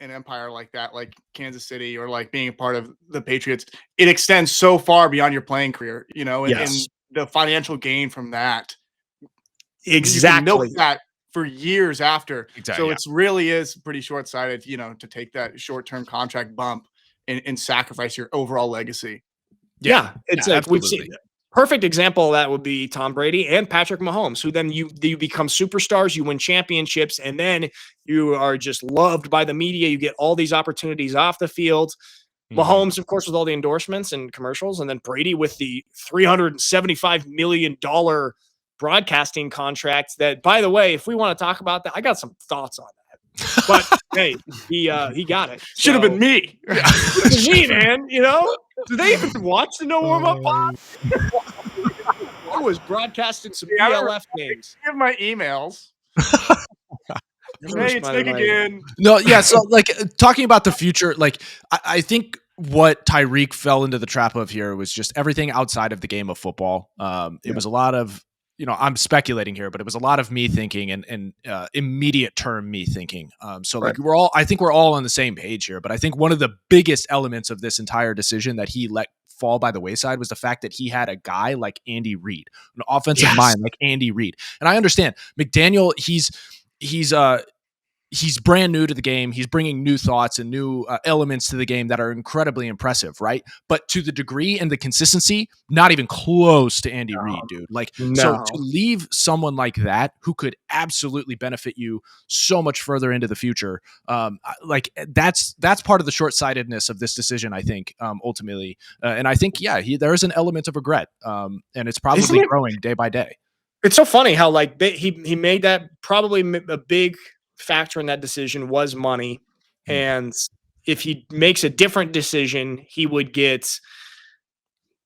[SPEAKER 3] empire like that, like Kansas City, or like being a part of the Patriots. It extends so far beyond your playing career, and the financial gain from that.
[SPEAKER 1] Exactly.
[SPEAKER 3] You can milk that for years after. Exactly. So it really is pretty short-sighted, to take that short-term contract bump and sacrifice your overall legacy.
[SPEAKER 1] Yeah. It's like we've seen. Perfect example of that would be Tom Brady and Patrick Mahomes, who then you become superstars, you win championships, and then you are just loved by the media. You get all these opportunities off the field. Mahomes, of course, with all the endorsements and commercials, and then Brady with the $375 million broadcasting contract that, by the way, if we want to talk about that, I got some thoughts on that. But hey, he got it.
[SPEAKER 3] Should have been me.
[SPEAKER 1] Me, man. Do they even watch the No Warmup pod? I was broadcasting some BLF games.
[SPEAKER 3] Give my emails. Hey, it's Nick again.
[SPEAKER 2] No, yeah. So, like, talking about the future, like, I think what Tyreek fell into the trap of here was just everything outside of the game of football. It was a lot of, I'm speculating here, but it was a lot of me thinking and immediate term me thinking. So like I think we're all on the same page here, but I think one of the biggest elements of this entire decision that he let fall by the wayside was the fact that he had a guy like Andy Reid, an offensive mind like Andy Reid. And I understand McDaniel, he's brand new to the game. He's bringing new thoughts and new elements to the game that are incredibly impressive, right? But to the degree and the consistency, not even close to Andy Reid, dude. Like, so to leave someone like that who could absolutely benefit you so much further into the future, like that's part of the short-sightedness of this decision, I think, ultimately. And I think, there is an element of regret, and it's probably growing day by day.
[SPEAKER 1] It's so funny how like he made that probably a big factor in that decision was money. And if he makes a different decision, he would get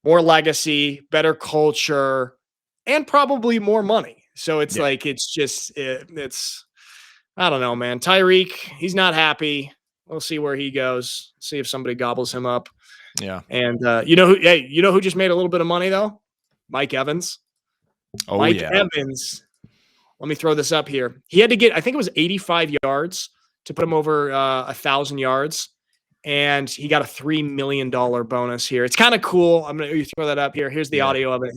[SPEAKER 1] more legacy, better culture, and probably more money. So it's like, it's I don't know, man. Tyreek, he's not happy. We'll see where he goes. See if somebody gobbles him up.
[SPEAKER 2] Yeah.
[SPEAKER 1] And you know who just made a little bit of money though? Mike Evans.
[SPEAKER 2] Oh,
[SPEAKER 1] Mike Evans. Let me throw this up here. He had to get, I think it was 85 yards to put him over 1,000 yards. and he got a $3 million bonus here. It's kind of cool. I'm going to throw that up here. Here's the audio of it.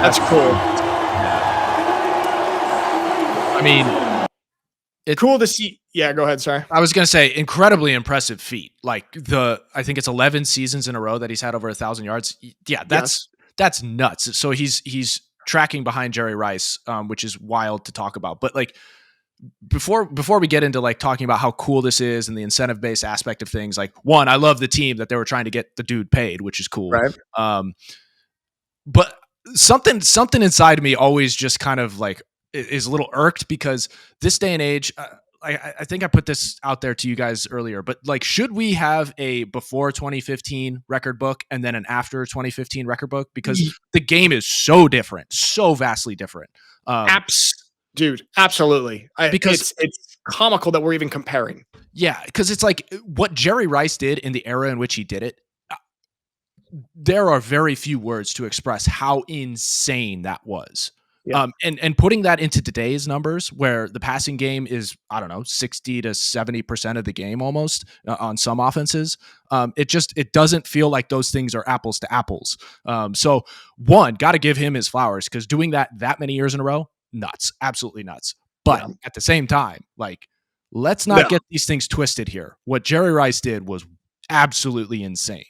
[SPEAKER 1] That's cool.
[SPEAKER 2] I mean,
[SPEAKER 1] it's cool to see. Yeah, go ahead. Sorry.
[SPEAKER 2] I was going to say incredibly impressive feat. Like I think it's 11 seasons in a row that he's had over 1,000 yards. Yeah, that's nuts. So he's tracking behind Jerry Rice, which is wild to talk about. But like before we get into like talking about how cool this is and the incentive based aspect of things, like one, I love the team that they were trying to get the dude paid, which is cool.
[SPEAKER 1] Right.
[SPEAKER 2] But something inside me always just kind of like is a little irked because this day and age, I think I put this out there to you guys earlier, but like, should we have a before 2015 record book and then an after 2015 record book? Because the game is so different, so vastly different.
[SPEAKER 1] Dude, absolutely.
[SPEAKER 2] Because
[SPEAKER 1] it's comical that we're even comparing.
[SPEAKER 2] Yeah, because it's like what Jerry Rice did in the era in which he did it. There are very few words to express how insane that was. Yeah. And putting that into today's numbers where the passing game is, I don't know, 60 to 70% of the game almost on some offenses. It doesn't feel like those things are apples to apples. So one, got to give him his flowers because doing that many years in a row, nuts, absolutely nuts. But at the same time, like, let's not get these things twisted here. What Jerry Rice did was absolutely insane.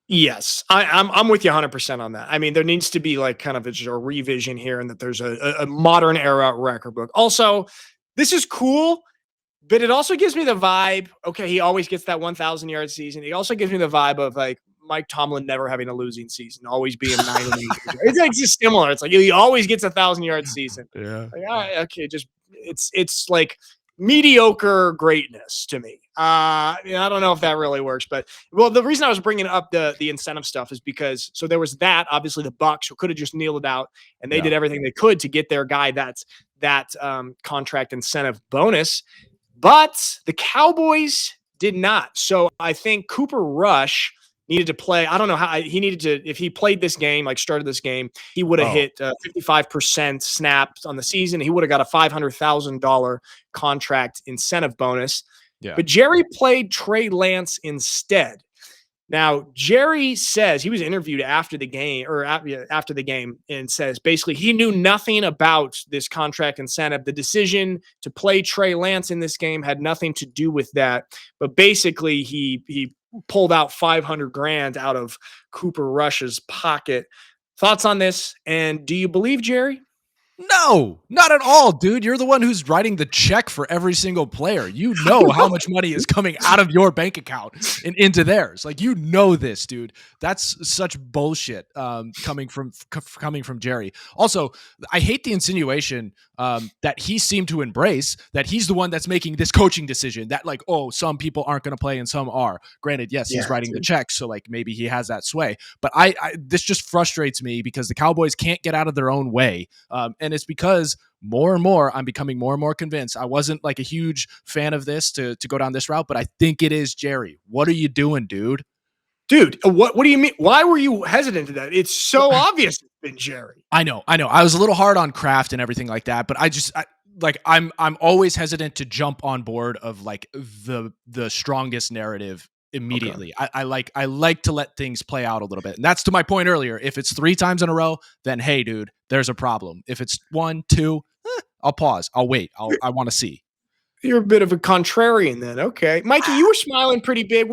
[SPEAKER 1] Yes, I'm with you 100% on that. I mean, there needs to be like kind of a revision here and that there's a modern era record book. Also, this is cool, but it also gives me the vibe. Okay, he always gets that 1,000 yard season. It also gives me the vibe of like Mike Tomlin never having a losing season, always being 9-8. It's like just similar. It's like he always gets 1,000 yard season.
[SPEAKER 2] Yeah.
[SPEAKER 1] Like, okay, just it's like mediocre greatness to me. I don't know if that really works, but the reason I was bringing up the incentive stuff is because there was that obviously the Bucs who could have just kneeled it out and they did everything they could to get their guy that contract incentive bonus, but the Cowboys did not. So I think Cooper Rush needed to play. I don't know how he needed to, if he played this game, like started this game, he would have hit 55% snaps on the season. He would have got a $500,000 contract incentive bonus. Yeah. But Jerry played Trey Lance instead. Now, Jerry says he was interviewed after the game and says basically he knew nothing about this contract incentive. The decision to play Trey Lance in this game had nothing to do with that. But basically he pulled out $500,000 out of Cooper Rush's pocket. Thoughts on this? And do you believe Jerry?
[SPEAKER 2] No, not at all, dude. You're the one who's writing the check for every single player. You know how much money is coming out of your bank account and into theirs. Like, you know this, dude. That's such bullshit coming from Jerry. Also, I hate the insinuation that he seemed to embrace that he's the one that's making this coaching decision that like, oh, some people aren't going to play and some are. Granted, yes, he's writing the checks, so like maybe he has that sway. But I this just frustrates me because the Cowboys can't get out of their own way. And it's because more and more, I'm becoming more and more convinced. I wasn't like a huge fan of this to go down this route, but I think it is Jerry. What are you doing, dude?
[SPEAKER 1] Dude, what do you mean? Why were you hesitant to that? It's so obvious it's been Jerry.
[SPEAKER 2] I know. I was a little hard on Kraft and everything like that, but I'm always hesitant to jump on board of like the strongest narrative immediately. Okay. I like to let things play out a little bit. And that's to my point earlier. If it's 3 times in a row, then hey, dude, there's a problem. If it's 1, 2, I'll pause. I'll wait. I want to see.
[SPEAKER 1] You're a bit of a contrarian then. Okay. Mikey, you were smiling pretty big.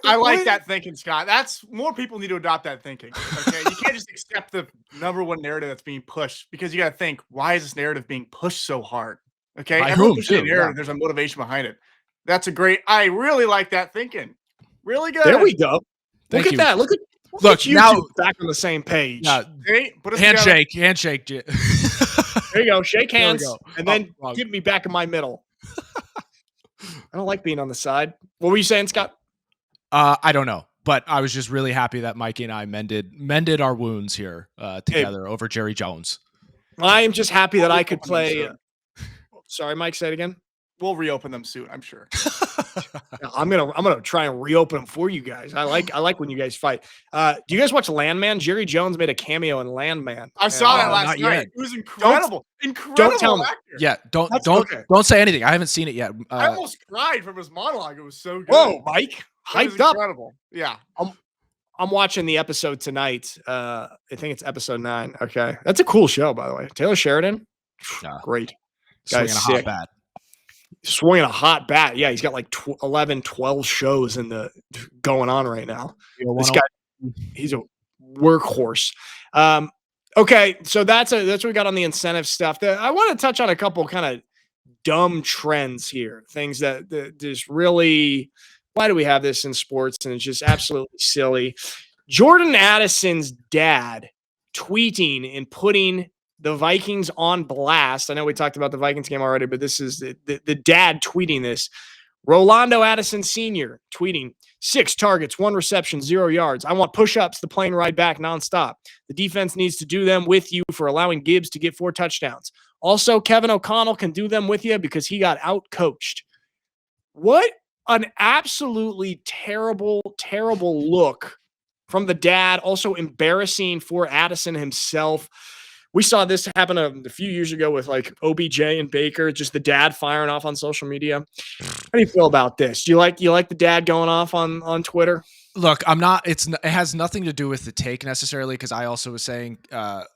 [SPEAKER 3] I like that thinking, Scott. That's more people need to adopt that thinking. Okay. You can't just accept the number one narrative that's being pushed because you got to think, why is this narrative being pushed so hard? Okay. Everyone pushes the narrative. There's a motivation behind it. I really like that thinking. Really good.
[SPEAKER 1] There we go. Look at that. Look you now back on the same page.
[SPEAKER 2] Hey, handshake.
[SPEAKER 1] There you go. Shake hands and then get me back in my middle. I don't like being on the side. What were you saying, Scott?
[SPEAKER 2] I don't know, but I was just really happy that Mikey and I mended our wounds here together over Jerry Jones.
[SPEAKER 1] I am just happy that I could play. Sorry, Mike, say it again.
[SPEAKER 3] We'll reopen them soon, I'm sure.
[SPEAKER 1] I'm gonna try and reopen them for you guys. I like when you guys fight. Do you guys watch Landman? Jerry Jones made a cameo in Landman.
[SPEAKER 3] I saw that last
[SPEAKER 2] not
[SPEAKER 3] night.
[SPEAKER 2] yet.
[SPEAKER 3] It was incredible. Incredible
[SPEAKER 1] tell me.
[SPEAKER 3] actor.
[SPEAKER 2] Yeah, don't
[SPEAKER 1] okay.
[SPEAKER 2] say anything. I haven't seen it yet.
[SPEAKER 3] I almost cried from his monologue. It was so good.
[SPEAKER 1] Whoa, Mike,
[SPEAKER 3] It was
[SPEAKER 1] hyped up.
[SPEAKER 3] incredible. Yeah.
[SPEAKER 1] I'm watching the episode tonight. I think it's episode 9. Okay, that's a cool show, by the way. Taylor Sheridan, great.
[SPEAKER 2] Swinging
[SPEAKER 1] Guy's
[SPEAKER 2] a
[SPEAKER 1] sick.
[SPEAKER 2] hot bat.
[SPEAKER 1] Swinging a hot bat. Yeah, he's got like 11, 12 shows going on right now. This guy, he's a workhorse. Okay, so that's what we got on the incentive stuff. I want to touch on a couple kind of dumb trends here, things that just really. Why do we have this in sports? And it's just absolutely silly. Jordan Addison's dad tweeting and putting the Vikings on blast. I know we talked about the Vikings game already, but this is the dad tweeting this. Rolando Addison Sr. tweeting, 6 targets, 1 reception, 0 yards. I want push-ups, the plane ride back nonstop. The defense needs to do them with you for allowing Gibbs to get 4 touchdowns. Also, Kevin O'Connell can do them with you because he got out-coached. What an absolutely terrible, terrible look from the dad. Also embarrassing for Addison himself. We saw this happen a few years ago with like OBJ and Baker, just the dad firing off on social media. How do you feel about this? Do you like the dad going off on Twitter?
[SPEAKER 2] Look, I'm not. It has nothing to do with the take necessarily, because I also was saying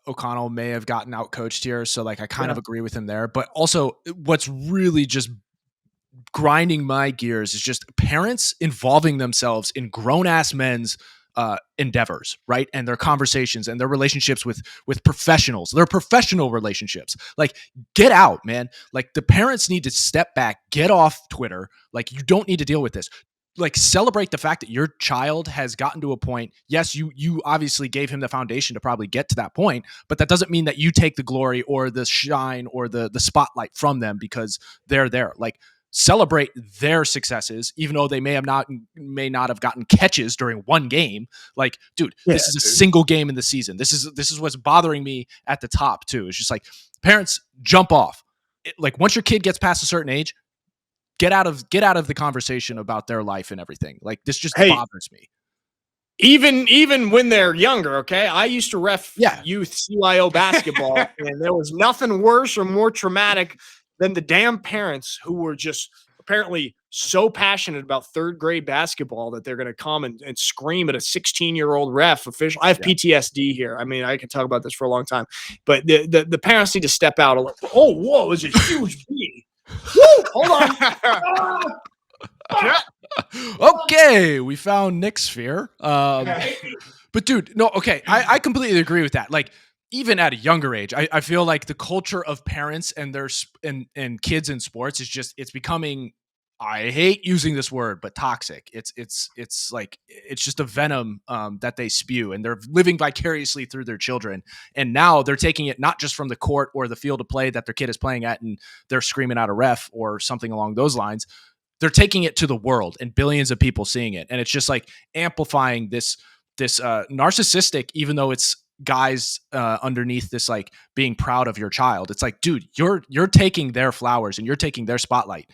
[SPEAKER 2] O'Connell may have gotten out coached here, so like I kind of agree with him there. But also, what's really just grinding my gears is just parents involving themselves in grown-ass men's endeavors, right? And their conversations and their relationships with professionals, their professional relationships. Like, get out, man. Like, the parents need to step back, get off Twitter. Like, you don't need to deal with this. Like, celebrate the fact that your child has gotten to a point. Yes, you obviously gave him the foundation to probably get to that point, but that doesn't mean that you take the glory or the shine or the spotlight from them because they're there. Like, celebrate their successes, even though they may not have gotten catches during one game. Like, dude, this is a single game in the season. This is what's bothering me at the top too. It's just like, parents, jump off. Like, once your kid gets past a certain age, get out of the conversation about their life and everything. Like, this just bothers me.
[SPEAKER 1] Even when they're younger, okay? I used to ref youth CYO basketball, and there was nothing worse or more traumatic than the damn parents who were just apparently so passionate about 3rd grade basketball that they're going to come and scream at a 16-year-old ref official. I have PTSD here. I mean, I can talk about this for a long time, but the parents need to step out. Oh, whoa, it was a huge bee. Woo, hold on.
[SPEAKER 2] Okay, we found Nick's fear. But dude, no, okay, I completely agree with that. Like, even at a younger age, I feel like the culture of parents and their and kids in sports is just, it's becoming, I hate using this word, but toxic. It's like, it's just a venom that they spew, and they're living vicariously through their children. And now they're taking it not just from the court or the field of play that their kid is playing at, and they're screaming at a ref or something along those lines. They're taking it to the world and billions of people seeing it. And it's just like amplifying this narcissistic, even though it's guys underneath this, like, being proud of your child. It's like, dude, you're taking their flowers and you're taking their spotlight.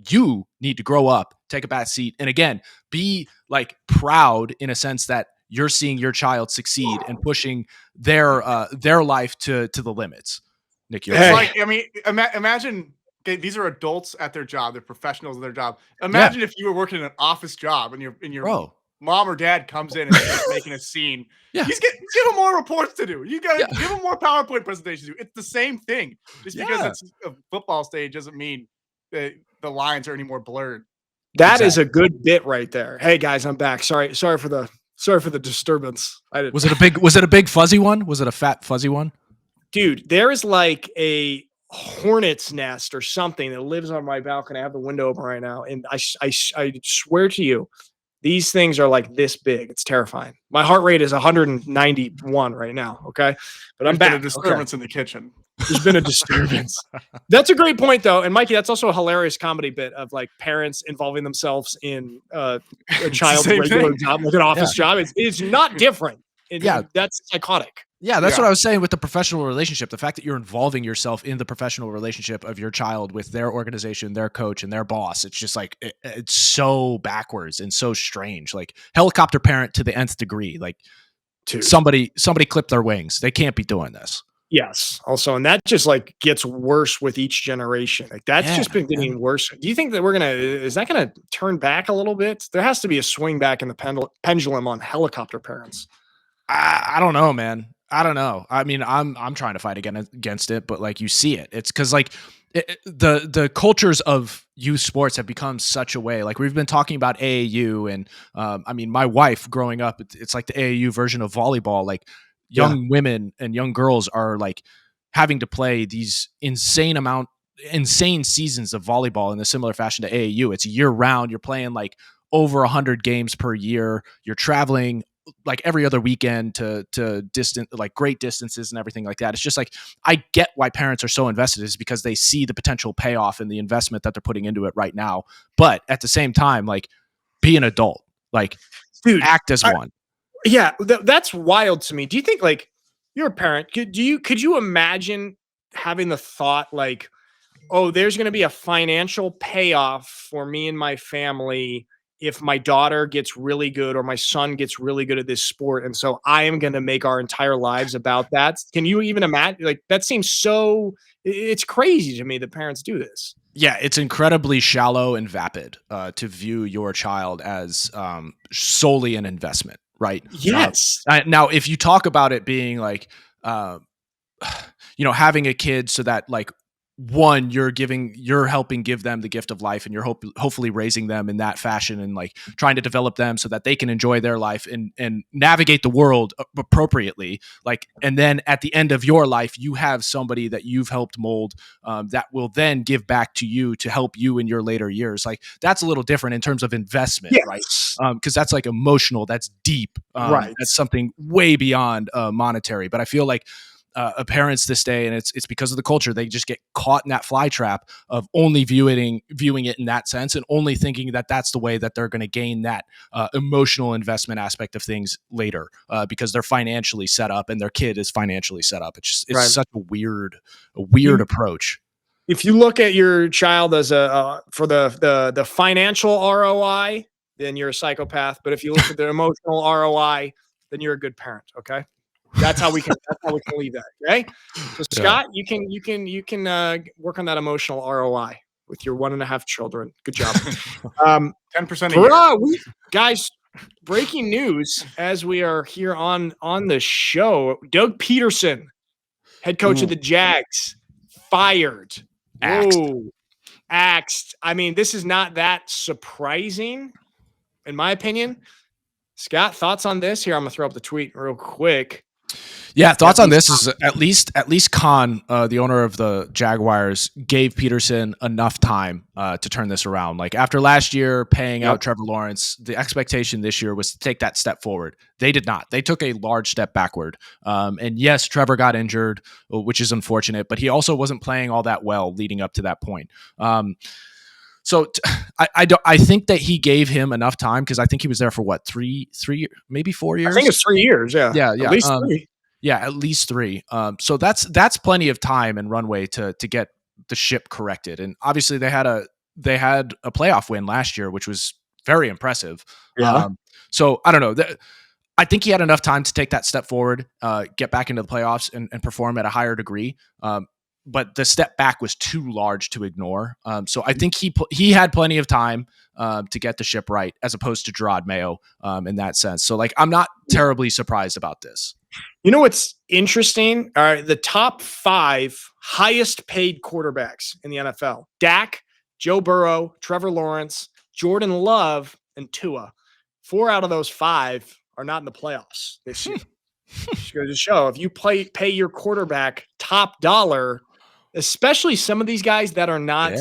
[SPEAKER 2] You need to grow up, take a back seat, and again, be like proud in a sense that you're seeing your child succeed and pushing their life to the limits. Nick, you're
[SPEAKER 3] like, I mean, imagine, okay, these are adults at their job, they're professionals at their job. Imagine if you were working in an office job and your mom or dad comes in and starts making a scene. Give him more reports to do. You guys give him more PowerPoint presentations to do. It's the same thing. Just because it's a football stage doesn't mean that the lines are any more blurred.
[SPEAKER 1] That is a good bit right there. Hey guys, I'm back. Sorry for the disturbance.
[SPEAKER 2] Was it a big fuzzy one? Was it a fat fuzzy one?
[SPEAKER 1] Dude, there is like a hornet's nest or something that lives on my balcony. I have the window open right now, and I swear to you, these things are like this big. It's terrifying. My heart rate is 191 right now. Okay. But I'm back.
[SPEAKER 3] There's been a disturbance in the kitchen.
[SPEAKER 1] There's been a disturbance. That's a great point, though. And Mikey, that's also a hilarious comedy bit of like parents involving themselves in a child's regular job, like an office job. It's not different. That's psychotic.
[SPEAKER 2] Yeah, that's what I was saying with the professional relationship. The fact that you're involving yourself in the professional relationship of your child with their organization, their coach, and their boss. It's just like it's so backwards and so strange. Like helicopter parent to the nth degree. Like
[SPEAKER 1] Dude.
[SPEAKER 2] somebody clipped their wings. They can't be doing this.
[SPEAKER 1] Yes. Also, and that just like gets worse with each generation. Like that's just been getting worse. Do you think that is that gonna turn back a little bit? There has to be a swing back in the pendulum on helicopter parents.
[SPEAKER 2] I don't know, man. I don't know. I mean, I'm trying to fight against it, but like you see it. It's because like the cultures of youth sports have become such a way. Like we've been talking about AAU, and I mean, my wife growing up, it's like the AAU version of volleyball. Like young women and young girls are like having to play these insane seasons of volleyball in a similar fashion to AAU. It's year round. You're playing like over 100 games per year. You're traveling like every other weekend to distant, like great distances and everything like that. It's just like, I get why parents are so invested, is because they see the potential payoff and the investment that they're putting into it right now. But at the same time, like, be an adult, like, dude, act as one.
[SPEAKER 1] Yeah. That's wild to me. Do you think, like, you're a parent, could you imagine having the thought like, oh, there's going to be a financial payoff for me and my family if my daughter gets really good or my son gets really good at this sport, and so I am going to make our entire lives about that? Can you even imagine? Like, that seems so, it's crazy to me that parents do this.
[SPEAKER 2] Yeah, it's incredibly shallow and vapid to view your child as solely an investment, right?
[SPEAKER 1] Yes.
[SPEAKER 2] Now, if you talk about it being like, having a kid so that like, one, you're helping give them the gift of life, and you're hopefully raising them in that fashion and like trying to develop them so that they can enjoy their life and navigate the world appropriately. Like, and then at the end of your life, you have somebody that you've helped mold that will then give back to you to help you in your later years. Like, that's a little different in terms of investment, right? Because that's like emotional, that's deep, right? That's something way beyond monetary. But I feel like parents this day, and it's because of the culture, they just get caught in that fly trap of only viewing it in that sense, and only thinking that that's the way that they're going to gain that emotional investment aspect of things later, because they're financially set up and their kid is financially set up. It's such a weird approach.
[SPEAKER 1] If you look at your child as for the financial ROI, then you're a psychopath. But if you look at the emotional ROI, then you're a good parent. Okay. That's how we can leave that. Okay. So Scott, you can work on that emotional ROI with your 1.5 children. Good job.
[SPEAKER 3] 10% a year.
[SPEAKER 1] Guys, breaking news as we are here on the show. Doug Pederson, head coach of the Jags, fired. Axed. I mean, this is not that surprising, in my opinion. Scott, thoughts on this? Here, I'm gonna throw up the tweet real quick.
[SPEAKER 2] Yeah, thoughts on this is at least Khan, the owner of the Jaguars, gave Pederson enough time to turn this around. Like, after last year paying out Trevor Lawrence, the expectation this year was to take that step forward. They did not. They took a large step backward. And yes, Trevor got injured, which is unfortunate, but he also wasn't playing all that well leading up to that point. So I think that he gave him enough time, because I think he was there for what, three, maybe 4 years.
[SPEAKER 1] I think it's 3 years. Yeah.
[SPEAKER 2] At
[SPEAKER 1] least 3.
[SPEAKER 2] Yeah, at least 3. So that's plenty of time and runway to get the ship corrected. And obviously they had a playoff win last year, which was very impressive.
[SPEAKER 1] Yeah.
[SPEAKER 2] So I don't know. I think he had enough time to take that step forward, get back into the playoffs and perform at a higher degree. But the step back was too large to ignore. So I think he had plenty of time to get the ship right, as opposed to Gerard Mayo in that sense. So like, I'm not terribly surprised about this.
[SPEAKER 1] You know what's interesting? All right, the top 5 highest paid quarterbacks in the NFL: Dak, Joe Burrow, Trevor Lawrence, Jordan Love, and Tua. 4 out of those 5 are not in the playoffs this year. Just goes to show, if you pay your quarterback top dollar, especially some of these guys that are not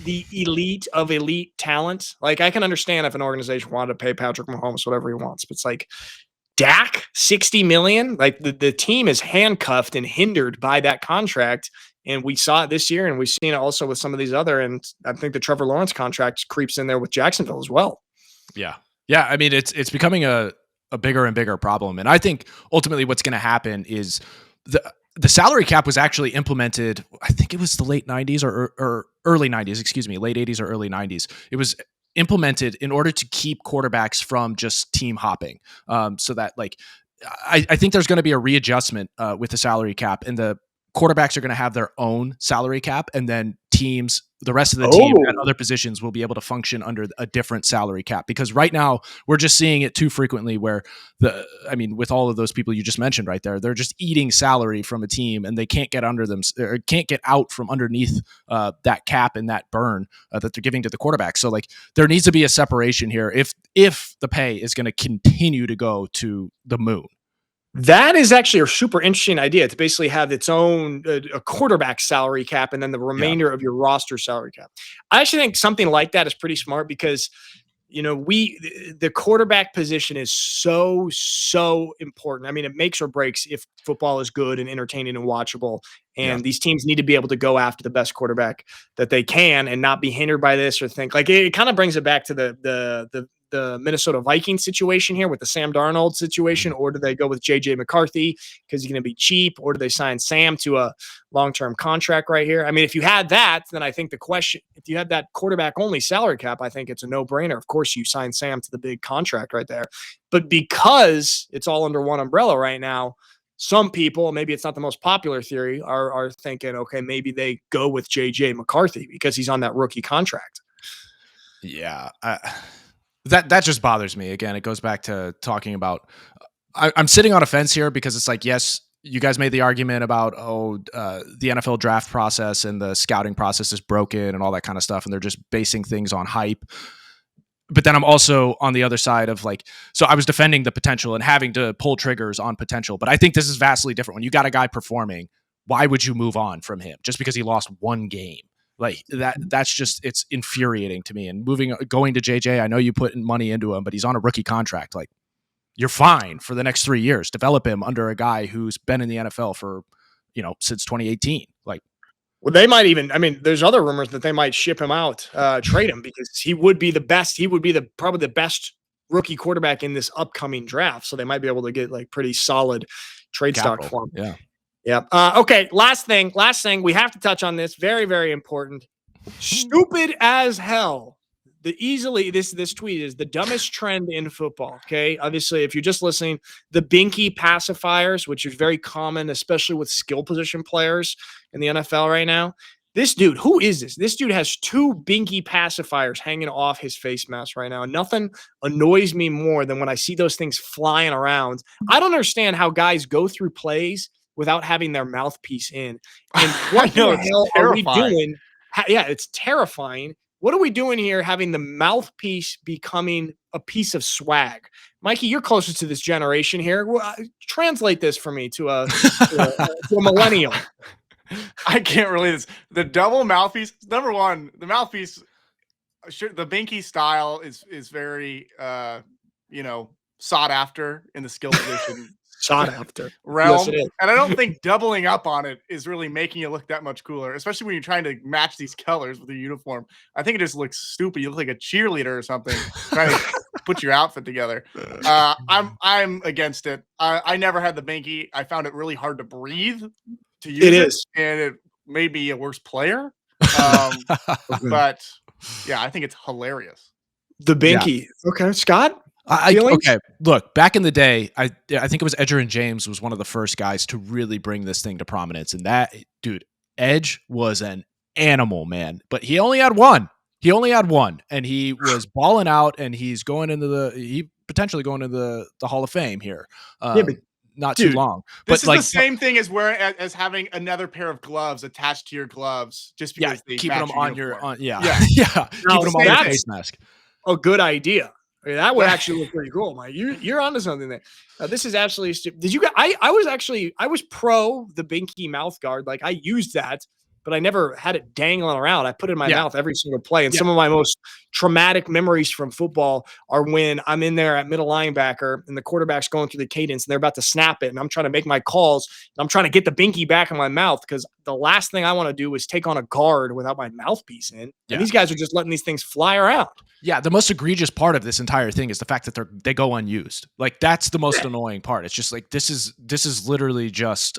[SPEAKER 1] the elite of elite talent. Like, I can understand if an organization wanted to pay Patrick Mahomes whatever he wants, but it's like, Dak, $60 million. Like, the team is handcuffed and hindered by that contract. And we saw it this year, and we've seen it also with some of these other. And I think the Trevor Lawrence contract creeps in there with Jacksonville as well.
[SPEAKER 2] Yeah. Yeah. I mean, it's becoming a a bigger and bigger problem. And I think ultimately what's going to happen is the salary cap was actually implemented. I think it was the late 90s or early 90s, excuse me, late 80s or early 90s. It was implemented in order to keep quarterbacks from just team hopping. So that like, I think there's going to be a readjustment with the salary cap, and the quarterbacks are going to have their own salary cap, and then teams, the rest of the team at other positions will be able to function under a different salary cap. Because right now we're just seeing it too frequently where with all of those people you just mentioned right there, they're just eating salary from a team and they can't get under them or can't get out from underneath that cap and that burn that they're giving to the quarterback. So like there needs to be a separation here if the pay is going to continue to go to the moon.
[SPEAKER 1] That is actually a super interesting idea to basically have its own a quarterback salary cap and then the remainder of your roster salary cap. I actually think something like that is pretty smart because, the quarterback position is so important. I mean, it makes or breaks if football is good and entertaining and watchable. And these teams need to be able to go after the best quarterback that they can and not be hindered by this or think like it kind of brings it back to the Minnesota Vikings situation here with the Sam Darnold situation, or do they go with JJ McCarthy because he's going to be cheap, or do they sign Sam to a long-term contract right here? I mean, if you had that, then I think the question, if you had that quarterback only salary cap, I think it's a no-brainer. Of course, you sign Sam to the big contract right there. But because it's all under one umbrella right now, some people, maybe it's not the most popular theory, are thinking, okay, maybe they go with JJ McCarthy because he's on that rookie contract.
[SPEAKER 2] Yeah. That just bothers me. Again, it goes back to talking about I'm sitting on a fence here because it's like, yes, you guys made the argument about, the NFL draft process and the scouting process is broken and all that kind of stuff. And they're just basing things on hype. But then I'm also on the other side of like, so I was defending the potential and having to pull triggers on potential. But I think this is vastly different. When you got a guy performing, why would you move on from him just because he lost one game? Like that's just, it's infuriating to me. And going to JJ, I know you put money into him, but he's on a rookie contract. Like you're fine for the next 3 years. Develop him under a guy who's been in the NFL for, since 2018. Like,
[SPEAKER 1] well, they might even, there's other rumors that they might ship him out, trade him because he would be the best. He would be probably the best rookie quarterback in this upcoming draft. So they might be able to get like pretty solid trade stock for him.
[SPEAKER 2] Yeah.
[SPEAKER 1] Yeah. Okay. Last thing. We have to touch on this. Very, very important. Stupid as hell. This tweet is the dumbest trend in football. Okay. Obviously, if you're just listening, the binky pacifiers, which is very common, especially with skill position players in the NFL right now. This dude, who is this? This dude has 2 binky pacifiers hanging off his face mask right now. And nothing annoys me more than when I see those things flying around. I don't understand how guys go through plays without having their mouthpiece in. And what the hell are we doing? It's terrifying. What are we doing here having the mouthpiece becoming a piece of swag? Mikey, you're closest to this generation here. Translate this for me to a millennial.
[SPEAKER 3] I can't relate this. The double mouthpiece, number one, the mouthpiece, the binky style is very, sought after in the skill position.
[SPEAKER 1] Sought after
[SPEAKER 3] realm.
[SPEAKER 1] Yes, it is.
[SPEAKER 3] And I don't think doubling up on it is really making it look that much cooler, especially when you're trying to match these colors with your uniform. I think it just looks stupid. You look like a cheerleader or something trying to put your outfit together. I'm against it. I never had the binky. I found it really hard to breathe to use it. And it made me a worse player. But yeah, I think it's hilarious.
[SPEAKER 1] The binky. Yeah. Okay, Scott?
[SPEAKER 2] Okay, look, back in the day, I think it was Edgerrin James was one of the first guys to really bring this thing to prominence. And that, dude, Edge was an animal, man. But he only had one. And he was balling out, and he's potentially going into the Hall of Fame here. But not too long.
[SPEAKER 3] This is the same thing as having another pair of gloves attached to your gloves, just because they
[SPEAKER 2] keeping them on
[SPEAKER 3] uniform.
[SPEAKER 2] keeping
[SPEAKER 1] them
[SPEAKER 2] on your face mask.
[SPEAKER 1] A good idea. That would actually look pretty cool, Mike. You're onto something there. This is absolutely stupid. Did you guys? I was pro the binky mouth guard. Like I used that, but I never had it dangling around. I put it in my mouth every single play. And
[SPEAKER 2] Yeah.
[SPEAKER 1] some of my most traumatic memories from football are when I'm in there at middle linebacker and the quarterback's going through the cadence and they're about to snap it. And I'm trying to make my calls. And I'm trying to get the binky back in my mouth because the last thing I want to do is take on a guard without my mouthpiece in. And these guys are just letting these things fly around.
[SPEAKER 2] Yeah, the most egregious part of this entire thing is the fact that they go unused. Like that's the most annoying part. It's just like this is literally just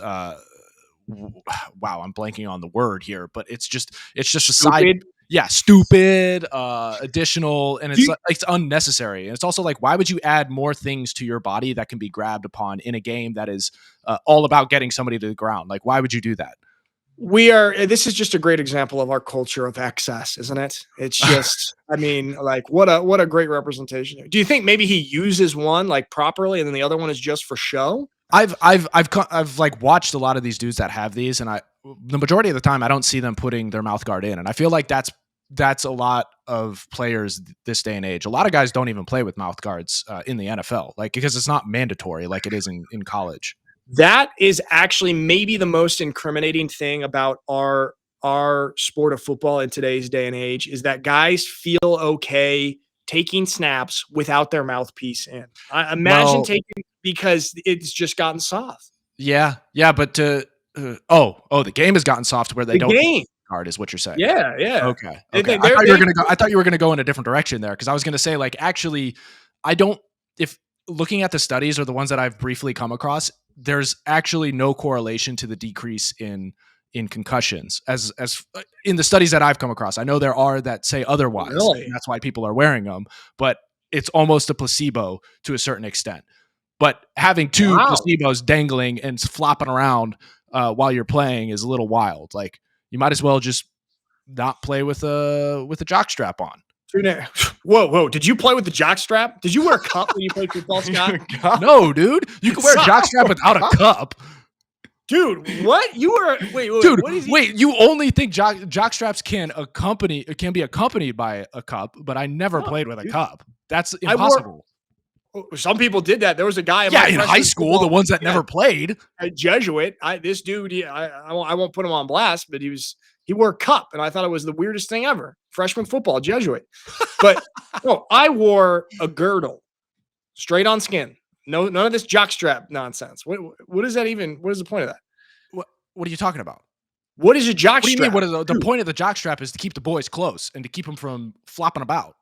[SPEAKER 2] wow, I'm blanking on the word here, but it's just a side. Yeah, stupid, additional, and it's unnecessary. And it's also like, why would you add more things to your body that can be grabbed upon in a game that is all about getting somebody to the ground? Like, why would you do that?
[SPEAKER 1] This is just a great example of our culture of excess, isn't it? It's just, I mean, like what a great representation. Do you think maybe he uses one like properly and then the other one is just for show?
[SPEAKER 2] I've like watched a lot of these dudes that have these, and the majority of the time I don't see them putting their mouth guard in, and I feel like that's a lot of players this day and age. A lot of guys don't even play with mouth guards in the NFL, like because it's not mandatory like it is in college.
[SPEAKER 1] That is actually maybe the most incriminating thing about our sport of football in today's day and age is that guys feel okay taking snaps without their mouthpiece in. I imagine taking because it's just gotten soft.
[SPEAKER 2] Yeah, but the game has gotten soft where they don't guard is what you're saying.
[SPEAKER 1] Yeah.
[SPEAKER 2] Okay. I thought you were gonna go in a different direction there because I was gonna say like actually I don't if looking at the studies or the ones that I've briefly come across, there's actually no correlation to the decrease in concussions as in the studies that I've come across. I know there are that say otherwise.
[SPEAKER 1] Really?
[SPEAKER 2] And that's why people are wearing them, but it's almost a placebo to a certain extent. But having two placebos dangling and flopping around while you're playing is a little wild. Like you might as well just not play with a jock strap on.
[SPEAKER 1] Whoa! Did you play with the jock strap? Did you wear a cup when you played football, Scott?
[SPEAKER 2] No, dude. You can wear a jock strap without a cup.
[SPEAKER 1] Dude, what? You were
[SPEAKER 2] dude.
[SPEAKER 1] Wait,
[SPEAKER 2] you only think jock straps can be accompanied by a cup, but I never played with a cup. That's impossible.
[SPEAKER 1] Some people did that. There was a guy in
[SPEAKER 2] high school, the ones that never played.
[SPEAKER 1] A Jesuit. This dude, I won't put him on blast, but he wore a cup, and I thought it was the weirdest thing ever. Freshman football, Jesuit. But no, I wore a girdle, straight on skin. No, none of this jockstrap nonsense. What is that even? What is the point of that?
[SPEAKER 2] What are you talking about?
[SPEAKER 1] What is a jockstrap?
[SPEAKER 2] What do you mean? What is the point of the jockstrap is to keep the boys close and to keep them from flopping about.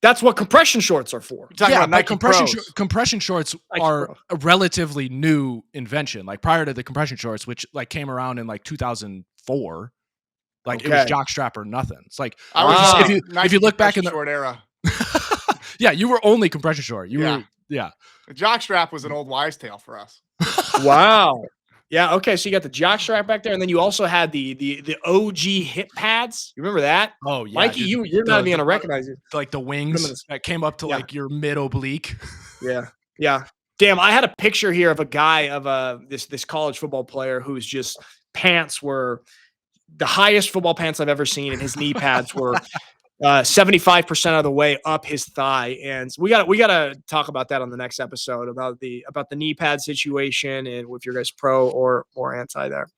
[SPEAKER 1] That's what compression shorts are for.
[SPEAKER 2] But compression shorts are a relatively new invention. Like prior to the compression shorts, which like came around in like 2004. Like it was jockstrap or nothing. It's like if you look back in the
[SPEAKER 3] short era.
[SPEAKER 2] Yeah, you were only compression short. The
[SPEAKER 3] jockstrap was an old wives' tale for us.
[SPEAKER 1] Wow. Yeah. Okay. So you got the jockstrap back there, and then you also had the OG hip pads. You remember that?
[SPEAKER 2] Oh yeah,
[SPEAKER 1] Mikey, you're not even gonna recognize it.
[SPEAKER 2] Like the wings that came up to like your mid oblique.
[SPEAKER 1] Yeah. Damn, I had a picture here of a guy of this college football player whose just pants were the highest football pants I've ever seen, and his knee pads were 75% of the way up his thigh. And we got to talk about that on the next episode about the knee pad situation and if you're guys pro or anti there.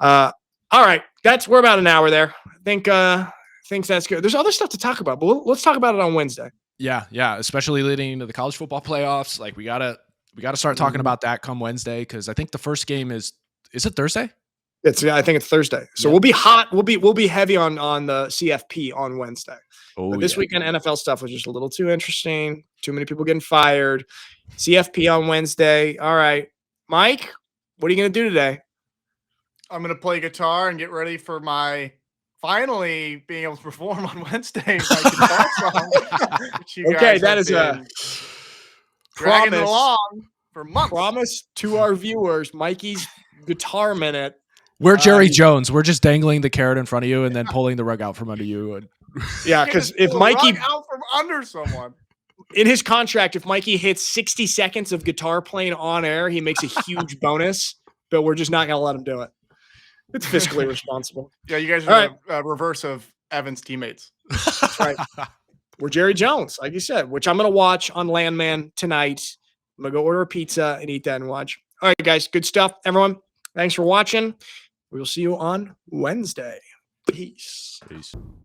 [SPEAKER 1] All right, we're about an hour there. I think that's good. There's other stuff to talk about, but let's talk about it on Wednesday.
[SPEAKER 2] Yeah, especially leading into the college football playoffs. Like we gotta start talking about that come Wednesday because I think the first game is it Thursday?
[SPEAKER 1] I think it's Thursday. So we'll be hot. We'll be heavy on the CFP on Wednesday. But this weekend NFL stuff was just a little too interesting. Too many people getting fired. CFP on Wednesday. All right, Mike, what are you gonna do today?
[SPEAKER 3] I'm gonna play guitar and get ready for my finally being able to perform on Wednesday. My guitar song.
[SPEAKER 1] Okay, that is a
[SPEAKER 3] dragging it along for months.
[SPEAKER 1] Promise to our viewers, Mikey's guitar minute.
[SPEAKER 2] We're Jerry Jones. We're just dangling the carrot in front of you and then pulling the rug out from under you.
[SPEAKER 1] Yeah, because if Mikey
[SPEAKER 3] out from under someone
[SPEAKER 1] in his contract, if Mikey hits 60 seconds of guitar playing on air, he makes a huge bonus. But we're just not going to let him do it. It's fiscally responsible.
[SPEAKER 3] Yeah, you guys are the reverse of Evan's teammates.
[SPEAKER 1] That's right. We're Jerry Jones, like you said, which I'm going to watch on Landman tonight. I'm going to go order a pizza and eat that and watch. All right, guys, good stuff. Everyone, thanks for watching. We will see you on Wednesday. Peace.
[SPEAKER 2] Peace.